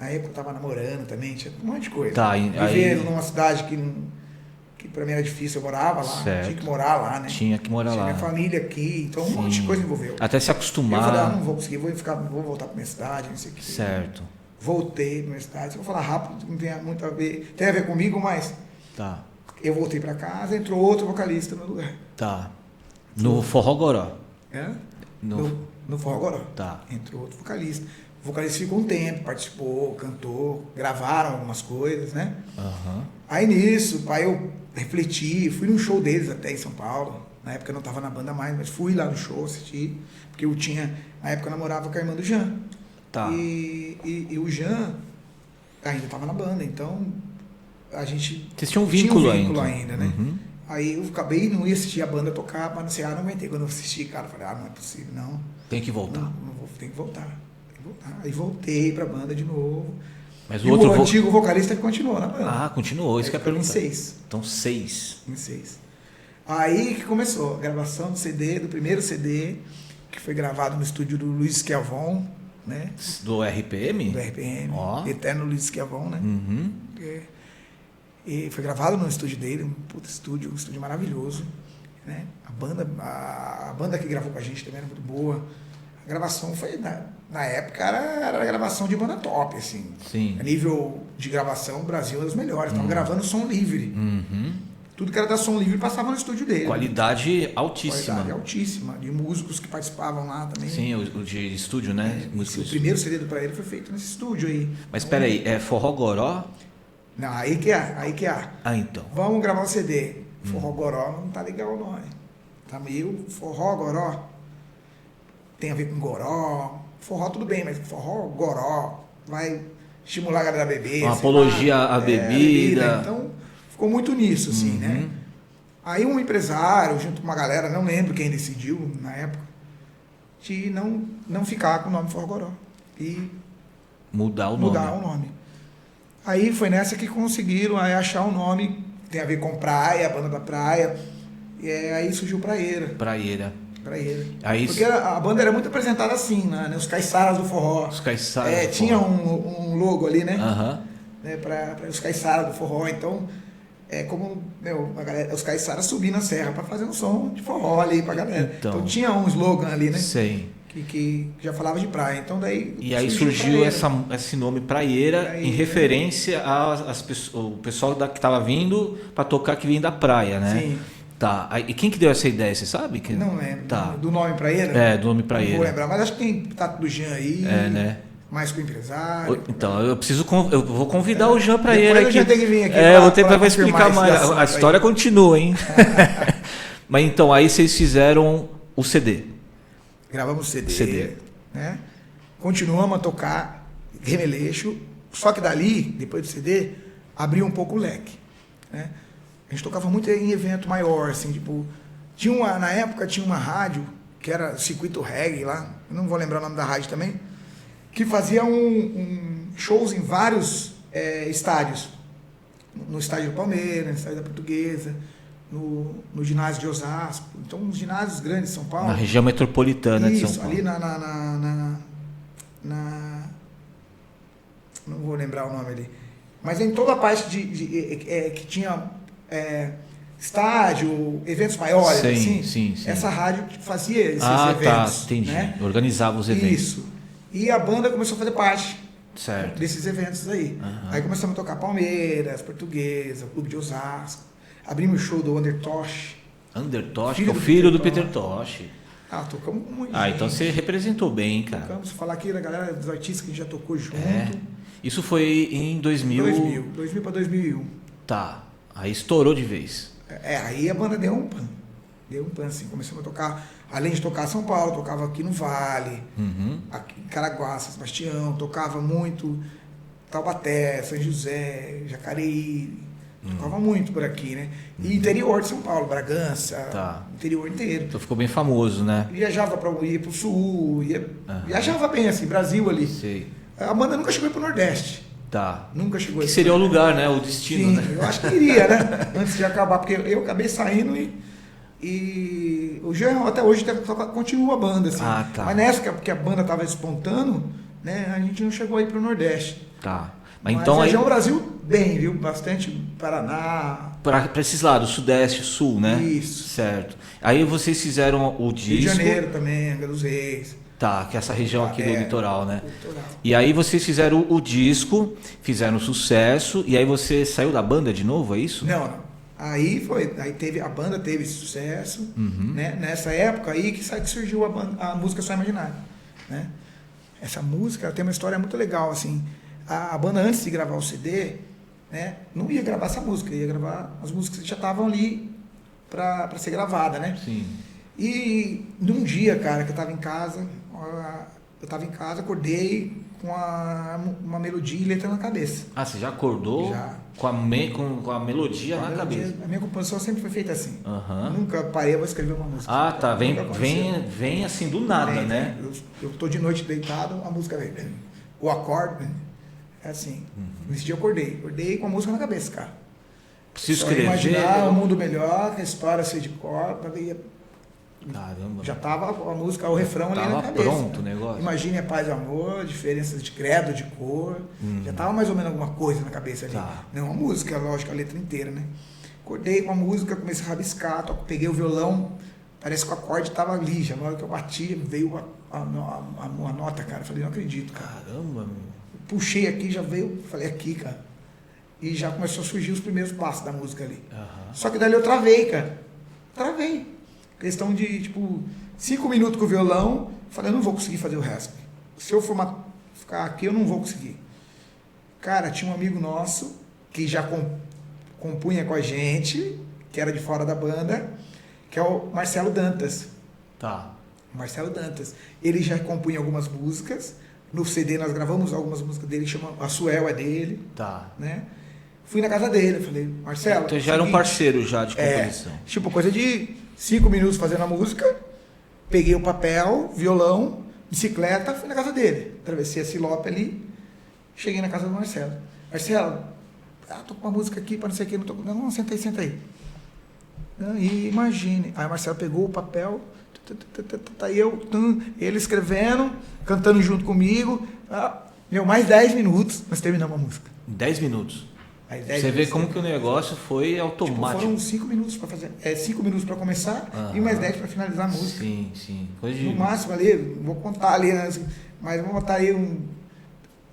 Na época eu tava namorando também, tinha um monte de coisa. Tá, Vivendo numa cidade que pra mim era difícil, eu morava lá, certo. tinha que morar lá, né? Tinha que morar lá. Tinha minha família aqui, então um monte de coisa envolveu. Até se acostumar. Eu falei, não vou conseguir, vou voltar pra minha cidade, não sei o que. Certo. Voltei pra minha cidade, eu vou falar rápido, não tem muito a ver, tem a ver comigo, mas... Tá. Eu voltei pra casa, entrou outro vocalista no lugar. Tá. No Forró Goró. É? No Forró Goró. Tá. Entrou outro vocalista. O vocalista ficou um tempo, participou, cantou, gravaram algumas coisas, né? Aham. Aí nisso, pai, eu refleti, fui num show deles até em São Paulo. Na época eu não estava na banda mais, mas fui lá no show assistir. Porque eu tinha, na época eu namorava com a irmã do Jean. Tá. E o Jean ainda estava na banda, então a gente Vocês tinham um vínculo ainda, né? Uhum. Aí eu acabei, não ia assistir a banda tocar, mas não aguentei. Quando eu assisti, cara, eu falei, não é possível, não. Tem que voltar. Não vou, tem que voltar. Aí voltei pra banda de novo. Mas E o outro o antigo vocalista continuou na banda. Ah, continuou, isso que é a pergunta. Em 6. Então 6. Em 6. Aí que começou a gravação do CD, do primeiro CD, que foi gravado no estúdio do Luiz Schiavon, né? Do RPM? Do RPM. Ó. Eterno Luiz Schiavon, né? Uhum. E foi gravado no estúdio dele, um puto estúdio, um estúdio maravilhoso, né? A banda que gravou com a gente também era muito boa. A gravação foi, na época, era a gravação de banda top, assim. Sim. A nível de gravação, o Brasil é dos melhores. Estavam gravando som livre. Uhum. Tudo que era da som livre passava no estúdio dele. Qualidade altíssima. Qualidade altíssima. De músicos que participavam lá também. Sim, o de estúdio, né? O primeiro CD do Pra Ele foi feito nesse estúdio aí. Mas espera aí, é Forró Goró? Não, aí que é. Ah, então. Vamos gravar um CD. Forró Goró não tá legal o nome. Tá meio Forró Goró. Tem a ver com goró. Forró tudo bem, mas forró goró vai estimular a galera a beber. Uma apologia à bebida. Então, ficou muito nisso, assim, né? Aí um empresário, junto com uma galera, não lembro quem decidiu na época, de não ficar com o nome Forró Goró. E mudar o nome. Aí foi nessa que conseguiram achar um nome que tem a ver com praia, a banda da praia. E aí surgiu Praieira. Aí, porque a banda era muito apresentada assim, né? Os caiçaras do forró. Os caiçaras do tinha forró. um logo ali, né? Aham. Né? Para os caiçaras do forró. Então, como a galera, os caiçaras subindo a serra para fazer um som de forró ali pra galera. Então tinha um slogan ali, né? Sei. Que já falava de praia. Então daí. E aí surgiu esse nome Praieira em referência ao pessoal que estava vindo para tocar que vinha da praia, né? Sim. Tá. E quem que deu essa ideia, você sabe? Não lembro. Tá. Do nome Praieira? Do nome Praieira. Não vou lembrar, mas acho que tem tato do Jean aí. Né? Mais com o empresário. Então, eu vou convidar o Jean Praieira aqui. Depois eu já tenho que vir aqui vou ter para explicar mais. A história continua, hein? Mas então, aí vocês fizeram o CD. Gravamos CD. Né? Continuamos a tocar Remeleixo, só que dali, depois do CD, abriu um pouco o leque. Né? A gente tocava muito em evento maior, assim, tipo... na época tinha uma rádio, que era Circuito Reggae lá, eu não vou lembrar o nome da rádio também, que fazia shows em vários estádios. No estádio do Palmeiras, no estádio da Portuguesa, no ginásio de Osasco. Então, uns ginásios grandes de São Paulo. Na região metropolitana de São Paulo. Ali não vou lembrar o nome ali. Mas em toda a parte que tinha estádio, eventos maiores, sim. Essa rádio fazia esses eventos. Tá, entendi. Né? Organizava os eventos. Isso. E a banda começou a fazer parte desses eventos aí. Uhum. Aí começamos a tocar Palmeiras, Portuguesa, Clube de Osasco. Abrimos o show do Undertosh. Undertosh, que é o filho do Peter Tosh. Tocamos muito. Então você representou bem, cara. Tocamos, falar aqui da galera dos artistas que a gente já tocou junto. Isso foi em 2000 para 2001. Tá. Aí estourou de vez. Aí a banda deu um pan. Deu um pan, assim. Começamos a tocar, além de tocar São Paulo, tocava aqui no Vale, aqui em Caraguá, São Sebastião, tocava muito Taubaté, São José, Jacareí, tocava muito por aqui, né? E interior de São Paulo, Bragança, interior inteiro. Então ficou bem famoso, né? Viajava ia pro sul, viajava bem assim, Brasil ali. Sei. A banda nunca chegou pro Nordeste. Tá. Nunca chegou. Que seria o lugar, né? O destino, sim, né? Eu acho que iria, né? Antes de acabar, porque eu acabei saindo e o Jean até hoje continua a banda, assim. Tá. Mas nessa que a banda estava despontando, né? A gente não chegou aí pro Nordeste. Tá. Mas então a região aí... Brasil, bem, viu? Bastante Paraná. Para esses lados, Sudeste, Sul, né? Isso. Certo. Aí vocês fizeram o disco... Rio de Janeiro também, Angra dos Reis. Tá, que é essa região aqui do litoral, né? Litoral. E aí vocês fizeram o disco, fizeram sucesso, e aí você saiu da banda de novo, é isso? Não. Aí a banda teve sucesso, né? Nessa época aí que surgiu a música Só Imaginário, né? Essa música tem uma história muito legal, assim. A banda, antes de gravar o CD, né, não ia gravar essa música, ia gravar as músicas que já estavam ali para ser gravada, né? Sim. E num dia, cara, que eu estava em casa, acordei com uma melodia e letra na cabeça. Ah, você já acordou Já. Com a melodia na cabeça? A minha composição sempre foi feita assim. Aham. Nunca parei, vou escrever uma música. Ah, tá. Nunca aconteceu. Vem assim do nada, Vem, né? Eu tô de noite deitado, a música vem. O acorde, é assim. Nesse dia eu acordei com a música na cabeça, cara. Preciso Só escrever. imaginar um mundo melhor, que a história seja de cor, Caramba. já tava a música, o refrão ali Tava na cabeça. pronto o negócio. Imagine a paz e amor, diferenças de credo, de cor. Já tava mais ou menos alguma coisa na cabeça ali. Tá. Não a música, lógico, a letra inteira, né? Acordei com a música, comecei a rabiscar, peguei o violão, parece que o acorde tava ali. Já na hora que eu bati, veio a nota, cara. Eu falei, não acredito, cara. Caramba, meu. Puxei aqui, já veio, falei, aqui, cara. E já começou a surgir os primeiros passos da música ali. Só que dali eu travei, cara. Travei. Questão de, 5 minutos com o violão, falei, eu não vou conseguir fazer o resto. Se eu ficar aqui, eu não vou conseguir. Cara, tinha um amigo nosso, que já compunha com a gente, que era de fora da banda, que é o Marcelo Dantas. Tá. Marcelo Dantas. Ele já compunha algumas músicas. No CD nós gravamos algumas músicas dele, chama A Suel é dele. Tá. Né? Fui na casa dele, falei, Marcelo... Então já era um parceiro já de composição. Coisa de 5 minutos fazendo a música, peguei o papel, violão, bicicleta, fui na casa dele. Atravessei a Silope ali, cheguei na casa do Marcelo. Marcelo, tô com uma música aqui para não sei o que, não tô... Não, senta aí. E imagine. Aí o Marcelo pegou o papel, ele escrevendo, cantando junto comigo. Mais 10 minutos, nós terminamos a música. 10 minutos. Você vê como que o negócio foi automático. Foram 5 minutos para fazer. 5 minutos para começar e mais 10 para finalizar a música. Sim. No máximo ali, vou contar ali, né, mas vou botar aí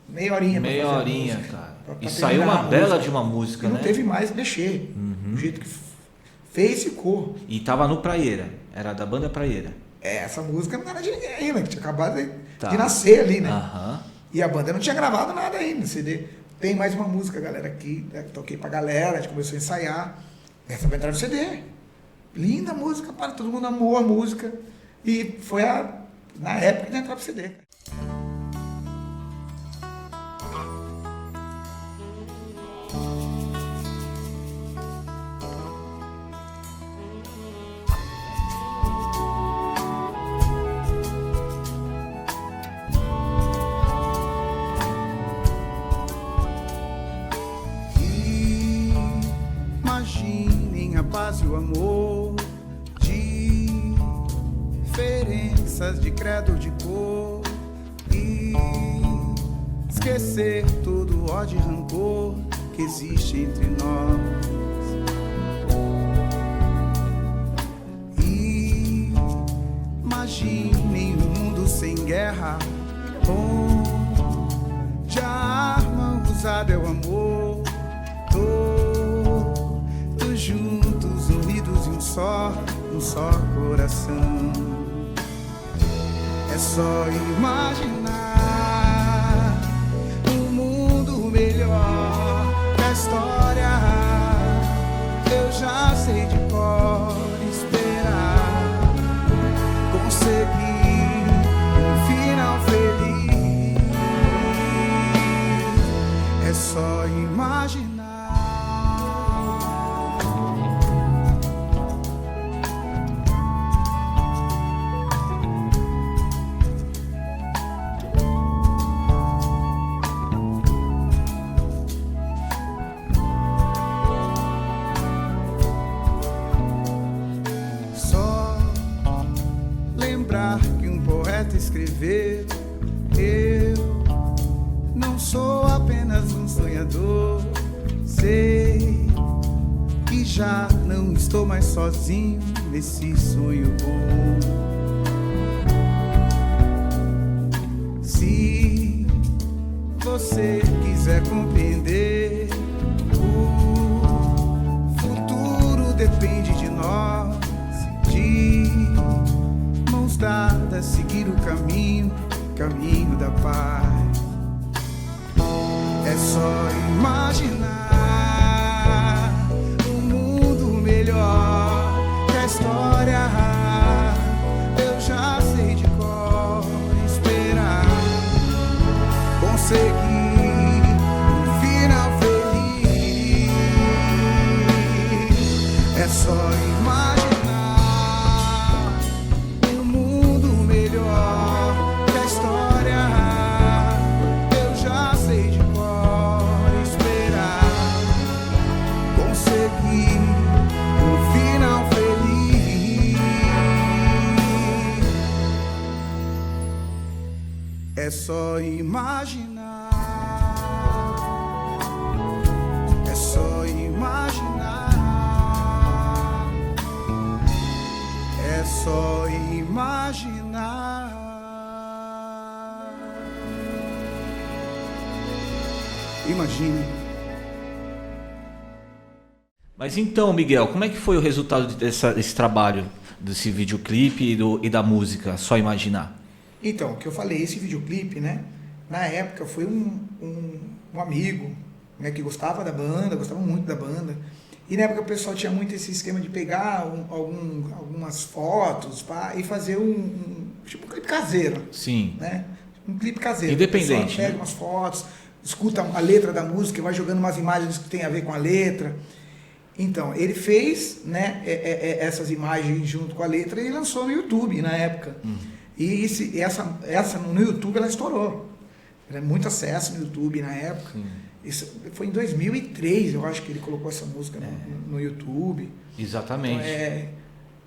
meia horinha. Meia horinha, música, cara. pra E saiu uma bela de uma música, e né? não teve mais mexer. Do jeito que fez, ficou. E tava no Praieira. Era da banda Praieira. Essa música não era de ninguém ainda, que tinha acabado de Tá. nascer ali, né? Aham. E a banda não tinha gravado nada ainda no CD. Tem mais uma música, galera, aqui, né, que toquei pra galera, a gente começou a ensaiar. Essa vai entrar no CD. Linda música, todo mundo amou a música. E foi na época que entrar pro CD. Imaginem a paz e o amor, diferenças de credo, de cor, e esquecer todo o ódio e rancor que existe entre nós. E imaginem um mundo sem guerra, onde a arma usada é o amor. Todos juntos, unidos em um só coração. É só imaginar um mundo melhor. A história eu já sei de cor. Esperar conseguir um final feliz. É só imaginar. Que um poeta escreveu, eu não sou apenas um sonhador. Sei que já não estou mais sozinho nesse sonho bom. Se você quiser compreender o futuro estrada, seguir o caminho da paz. É só imaginar um mundo melhor, que a história eu já sei de cor. Esperar, conseguir um final feliz. É só imaginar um mundo melhor, que a história eu já sei de cor. Esperar, conseguir um final feliz. É só imaginar. É só imaginar. É só imaginar. Imagine. Mas então, Miguel, como é que foi o resultado desse trabalho, desse videoclipe e da música, Só Imaginar? Então, o que eu falei, esse videoclipe, né? Na época foi um amigo, né, que gostava da banda, gostava muito da banda. E na época o pessoal tinha muito esse esquema de pegar algumas fotos e fazer tipo um clipe caseiro. Sim. Né? Um clipe caseiro. Independente. O pessoal pega umas fotos, escuta a letra da música e vai jogando umas imagens que tem a ver com a letra. Então, ele fez, né, essas imagens junto com a letra e lançou no YouTube na época. E essa no YouTube ela estourou. Ela é muito acesso no YouTube na época. Isso foi em 2003, eu acho que ele colocou essa música no YouTube. Exatamente. Então,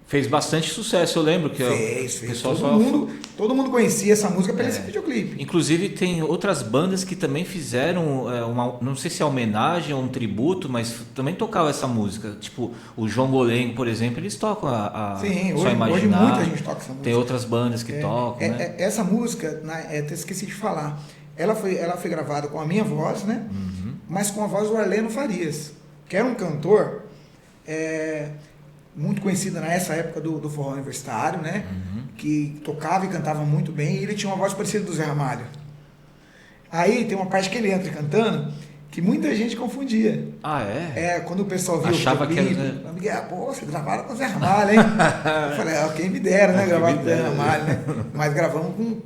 fez bastante sucesso, eu lembro que fez. o pessoal Todo mundo conhecia essa música pelo esse videoclipe. Inclusive tem outras bandas que também fizeram não sei se é homenagem ou um tributo, mas também tocavam essa música. Tipo, o João Golengo, por exemplo, eles tocam Sim, Só Imaginar. hoje muita gente toca essa música. Tem outras bandas que tocam, né? Essa música, até esqueci de falar, ela foi gravada com a minha voz, né? Mas com a voz do Arleno Farias, que era um cantor muito conhecido nessa época do forró universitário, né? Que tocava e cantava muito bem, e ele tinha uma voz parecida do Zé Ramalho. Aí tem uma parte que ele entra cantando que muita gente confundia. Ah, é? Quando o pessoal viu achava o clipe, que era... Miguel, pô, você gravaram com o Zé Ramalho, hein? Eu falei, quem me dera, né? Gravar com o Zé Ramalho, né? Mas gravamos com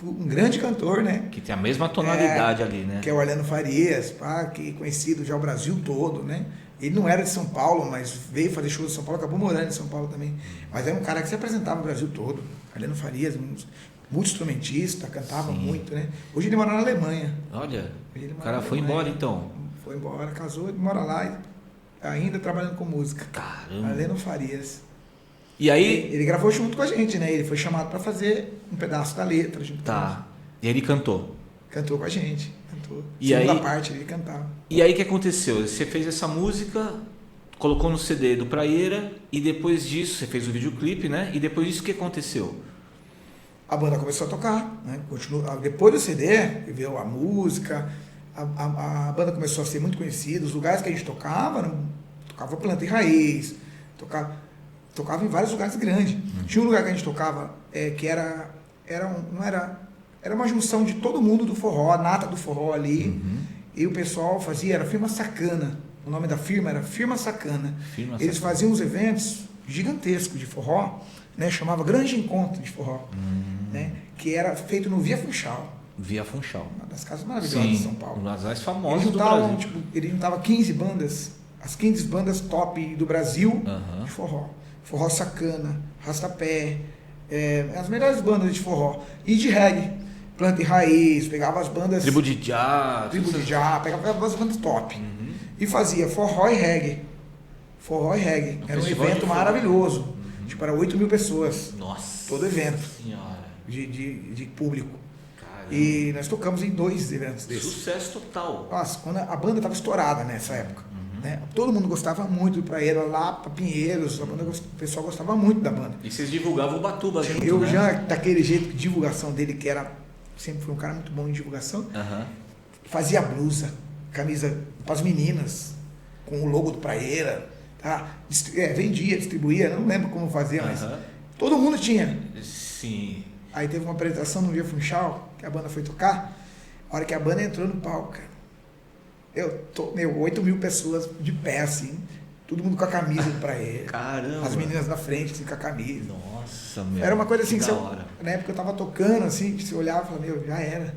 um grande cantor, né? Que tem a mesma tonalidade ali, né? Que é o Arleno Farias, que é conhecido já o Brasil todo, né? Ele não era de São Paulo, mas veio fazer show de São Paulo, acabou morando em São Paulo também. Mas era um cara que se apresentava no Brasil todo. Arleno Farias, muito instrumentista, cantava muito, né? Hoje ele mora na Alemanha. Olha, o cara foi embora então. Foi embora, casou, ele mora lá e ainda trabalhando com música. Caramba. Arleno Farias. E aí... Ele gravou junto com a gente, né? Ele foi chamado para fazer um pedaço da letra. E ele cantou? Cantou com a gente. E segunda aí, parte ele cantava. E aí o que aconteceu? Você fez essa música, colocou no CD do Praieira e depois disso você fez o videoclipe, né? E depois disso o que aconteceu? A banda começou a tocar, né? Depois do CD, veio a música, a banda começou a ser muito conhecida, os lugares que a gente tocava Planta e Raiz, tocava em vários lugares grandes. Tinha um lugar que a gente tocava que era uma junção de todo mundo do forró, a nata do forró ali, e o pessoal era Firma Sacana, o nome da firma era Firma Sacana. Eles faziam uns eventos gigantescos de forró, né, chamava Grande Encontro de Forró, né, que era feito no Via Funchal. Via Funchal. Uma das casas maravilhosas de São Paulo. Uma das mais famosas do Brasil. Ele juntava 15 bandas, as 15 bandas top do Brasil de forró. Forró Sacana, Rastapé, as melhores bandas de forró. E de reggae. Planta e Raiz, pegava as bandas... Tribo de Já, pegava as bandas top. E fazia forró e reggae. Era um evento maravilhoso. Tipo, era 8 mil pessoas. Nossa. Todo evento. Senhora. De público. Caramba. E nós tocamos em 2 eventos desses. Sucesso total. Nossa, quando a banda estava estourada nessa época. Né? Todo mundo gostava muito do Praieira, lá para Pinheiros, o pessoal gostava muito da banda. E vocês divulgavam o Ubatuba junto, eu né? já, daquele jeito de divulgação dele, que sempre foi um cara muito bom em divulgação, fazia blusa, camisa para as meninas, com o logo do Praieira, tá? Vendia, distribuía, não lembro como fazia, mas todo mundo tinha. Sim. Aí teve uma apresentação no Via Funchal, que a banda foi tocar. A hora que a banda entrou no palco, cara, 8 mil pessoas de pé, assim, todo mundo com a camisa do Praieira. Caramba. As meninas na frente, assim, com a camisa. Nossa, meu. Era uma coisa assim, que que da você, hora. na época eu tava tocando, assim, que você olhava e falava, meu, já era.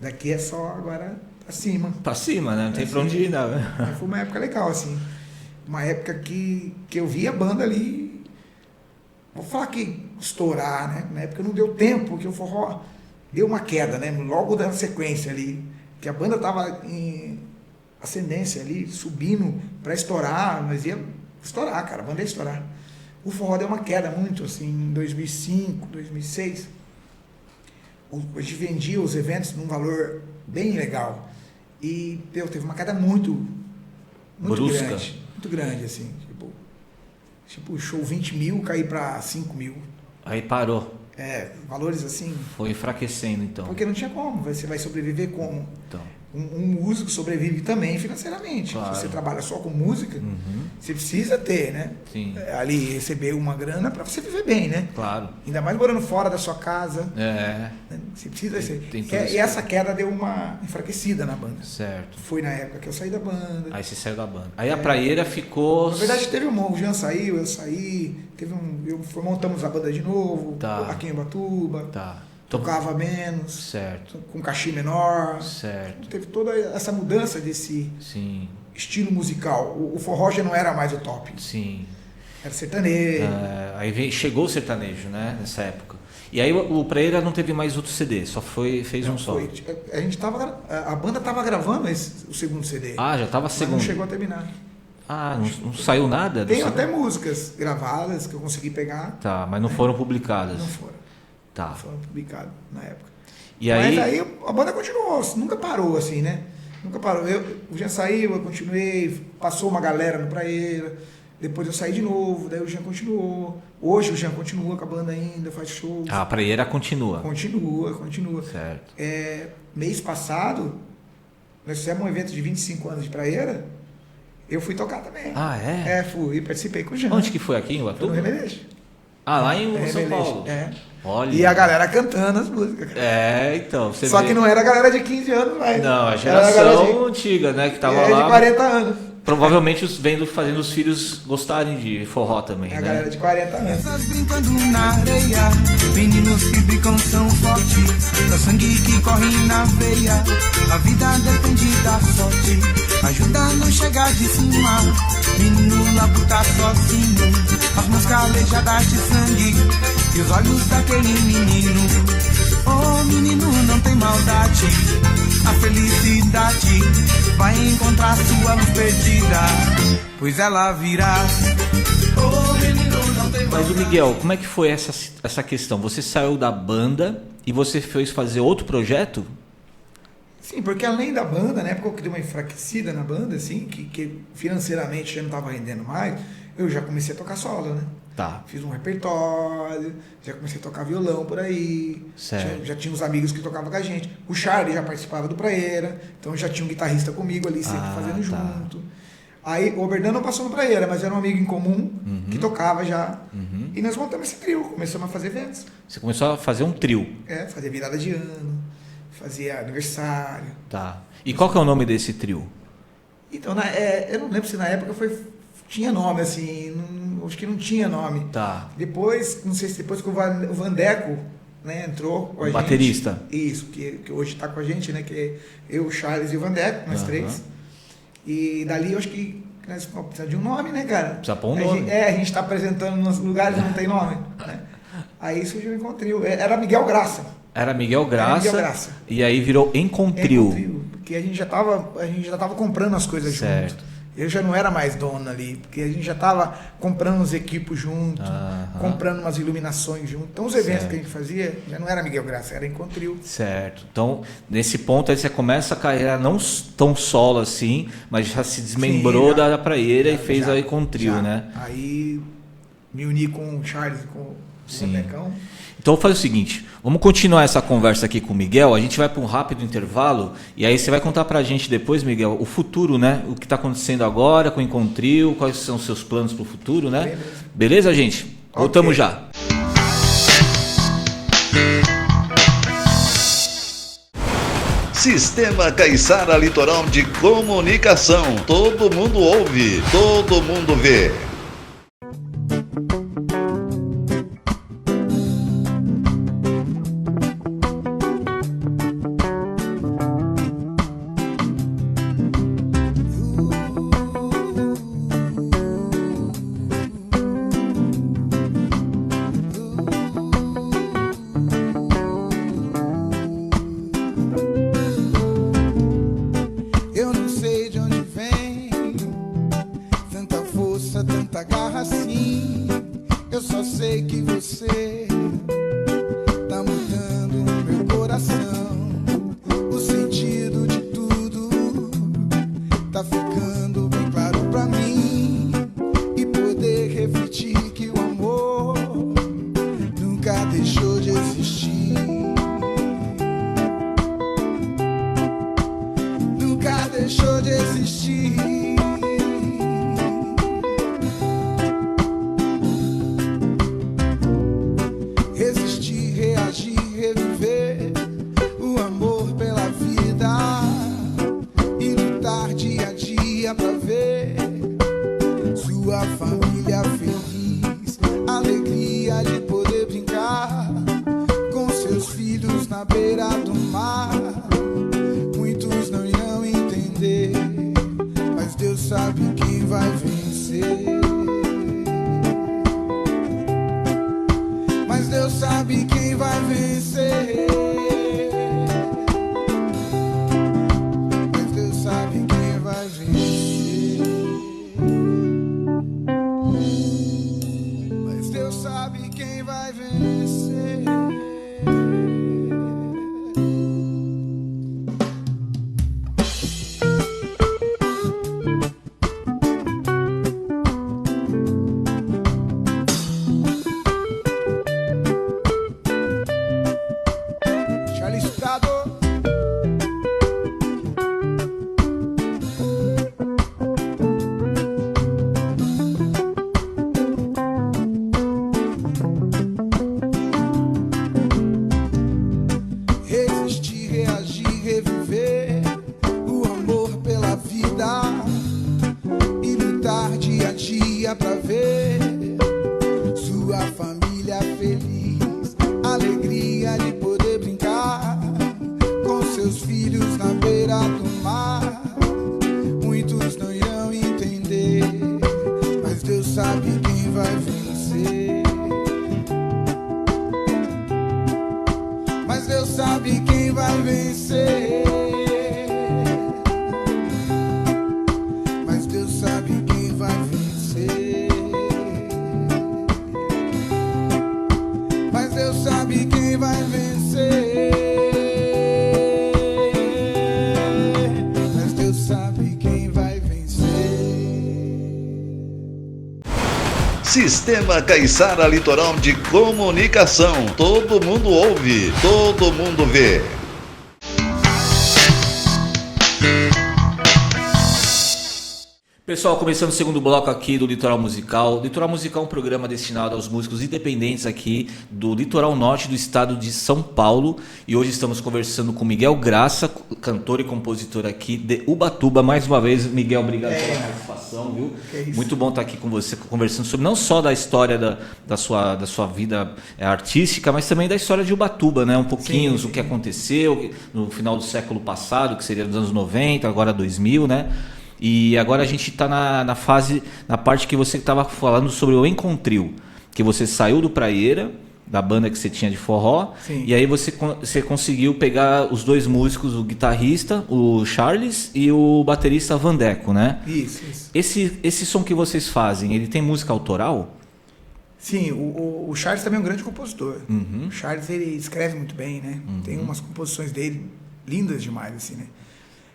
Daqui é só agora pra cima. Pra cima, né? Não tem pra onde ir, não. Mas foi uma época legal, assim. Uma época que eu vi a banda ali, vou falar que estourar, né? Na época não deu tempo, porque o forró deu uma queda, né? Logo da sequência ali, que a banda tava em ascendência ali, subindo para estourar, mas ia estourar, cara, a banda ia estourar. O forró deu uma queda muito, assim, em 2005, 2006. A gente vendia os eventos num valor bem legal. E, teve uma queda muito brusca. grande. Muito grande, assim. Tipo, show 20 mil cair para 5 mil. Aí parou. Valores assim. Foi enfraquecendo, então. Porque não tinha como. Você vai sobreviver como? Então. Um músico sobrevive também financeiramente. Claro. Se você trabalha só com música, você precisa ter, né? Sim. Ali, receber uma grana para você viver bem, né? Claro. Ainda mais morando fora da sua casa. É. Né? Você precisa Tem ser. todo esse E essa queda deu uma enfraquecida na banda. Certo. Foi na época que eu saí da banda. Aí você saiu da banda. Aí a Praieira ficou... Na verdade, teve o Jean saiu, eu saí, montamos a banda de novo, Tá. aqui em Ubatuba, Tá. tocava menos, Certo. com cachê menor. Certo. Teve toda essa mudança desse Sim. estilo musical. O forró já não era mais o top, Sim. era sertanejo. Aí chegou o sertanejo, né? Nessa época. E aí o Praieira não teve mais outro CD, só fez um só. A banda estava gravando o segundo CD, Ah, já tava mas segundo. não chegou a terminar. Ah, não saiu nada? do Tem CD? até músicas gravadas que eu consegui pegar, Tá, mas não foram publicadas. não foram. Tá. Foram publicadas na época. E aí... Mas aí a banda continuou, nunca parou assim, né? Nunca parou. O Jean saiu, eu continuei, passou uma galera no Praieira, depois eu saí de novo, daí o Jean continuou. Hoje o Jean continua com a banda ainda, faz shows. A Praieira continua. Continua. Certo. Mês passado, nós fizemos um evento de 25 anos de Praieira, eu fui tocar também. Ah, é? Fui, participei com o Jean. Onde que foi? Aqui em Foi no Ubatuba? Remeleixo. Ah, lá em São Remeleixo, Paulo. Olha. E a galera cantando as músicas. Cara. Então, você Só vê... que não era a galera de 15 anos mais. Não, a Era geração galera antiga, né? Que tava de lá. 40 anos. Provavelmente fazendo os filhos gostarem de forró também, É a né? galera de 40 anos. Crianças brincando na areia, meninos que brincam são fortes, é sangue que corre na veia, a vida depende da sorte, ajuda a não chegar de cima, menino lá por tá sozinho, as mãos calejadas de sangue, e os olhos daquele menino, oh menino não tem maldade, a felicidade vai encontrar sua luz perdida, pois ela virá. Oh, menino, não tem Mas o maldade. Miguel, como é que foi essa questão? Você saiu da banda e você fez fazer outro projeto? Sim, porque além da banda, na época eu dei uma enfraquecida na banda, assim, que financeiramente já não estava rendendo mais, eu já comecei a tocar solo, né? Tá. Fiz um repertório, já comecei a tocar violão por aí. Certo. Já tinha uns amigos que tocavam com a gente. O Charlie já participava do Praieira, então já tinha um guitarrista comigo ali, sempre fazendo tá. junto. Aí o Oberdan não passou no Praieira, mas era um amigo em comum que tocava já. E nós montamos esse trio, começamos a fazer eventos. Você começou a fazer um trio. Fazia virada de ano, fazia aniversário. Tá. E qual que é o nome desse trio? Então, eu não lembro se na época tinha nome, assim, acho que não tinha nome. Tá. Depois, não sei se depois que o Vandeco, né, entrou com a gente. Baterista. Isso, que hoje está com a gente, né, que é eu, o Charles e o Vandeco, nós três. E dali eu acho que nós precisamos de um nome, né, cara? Precisa pôr um nome. A gente está apresentando nos lugares que não tem nome, né? Aí surgiu o Encontril. Era Miguel Graça. Era Miguel Graça. Miguel Graça. E aí virou Encontril. Encontril, porque a gente já tava comprando as coisas Certo. junto. Eu já não era mais dono ali, porque a gente já estava comprando uns equipos junto, comprando umas iluminações junto. Então os eventos Certo. que a gente fazia já não era Miguel Graça, era Encontril. Certo. Então, nesse ponto aí você começa a carreira não tão solo assim, mas já se desmembrou Sim, já. da Praieira e fez Já, aí com o trio, já. né? Aí me uni com o Charles e com o Sim. Vanecão. Então faz o seguinte, vamos continuar essa conversa aqui com o Miguel, a gente vai para um rápido intervalo e aí você vai contar pra gente depois, Miguel, o futuro, né? O que está acontecendo agora com o Encontril, quais são os seus planos para o futuro, né? Beleza. Beleza, gente? Voltamos Ok. já. Sistema Caiçara Litoral de Comunicação. Todo mundo ouve, todo mundo vê. Eu não sei de onde vem tanta força, tanta garra assim. Eu só sei que você tá mudando o meu coração. O sentido de tudo tá ficando bem claro pra mim. E poder refletir que o amor nunca deixou de existir. Nunca deixou de existir. Resistir, reagir, reviver o amor pela vida e lutar dia a dia pra ver sua família feliz. Alegria de poder brincar com seus filhos na beira do mar. Muitos não irão entender, mas Deus sabe quem vai vencer. Mas Deus sabe quem vai vencer. Mas Deus sabe quem vai vencer. Mas Deus sabe quem vai vencer. Charles Prado. Resistir, reagir, reviver o amor pela vida e lutar dia a dia pra ver sua família feliz. Alegria de poder brincar com seus filhos na beira do mar. Muitos não irão entender, mas Deus sabe quem vai vencer. Mas Deus sabe quem vai vencer. Mas Deus sabe quem vai vencer. Mas Deus sabe quem vai vencer. Mas Deus sabe quem vai vencer. Sistema Caiçara Litoral de Comunicação. Todo mundo ouve, todo mundo vê. Pessoal, começando o segundo bloco aqui do Litoral Musical. Litoral Musical é um programa destinado aos músicos independentes aqui do litoral norte do estado de São Paulo. E hoje estamos conversando com Miguel Graça, cantor e compositor aqui de Ubatuba. Mais uma vez, Miguel, obrigado pela participação, viu? Muito bom estar aqui com você, conversando sobre não só da história da sua vida artística, mas também da história de Ubatuba, né? Um pouquinho o que aconteceu no final do século passado, que seria dos anos 90, agora 2000, né? E agora a gente está na parte que você estava falando sobre o Encontril, que você saiu do Praieira, da banda que você tinha de forró. Sim. E aí você conseguiu pegar os dois músicos, o guitarrista, o Charles, e o baterista Vandeco, né? Isso. Esse som que vocês fazem, ele tem música autoral? Sim, o Charles também é um grande compositor. Uhum. O Charles, ele escreve muito bem, né? Uhum. Tem umas composições dele lindas demais, assim, né?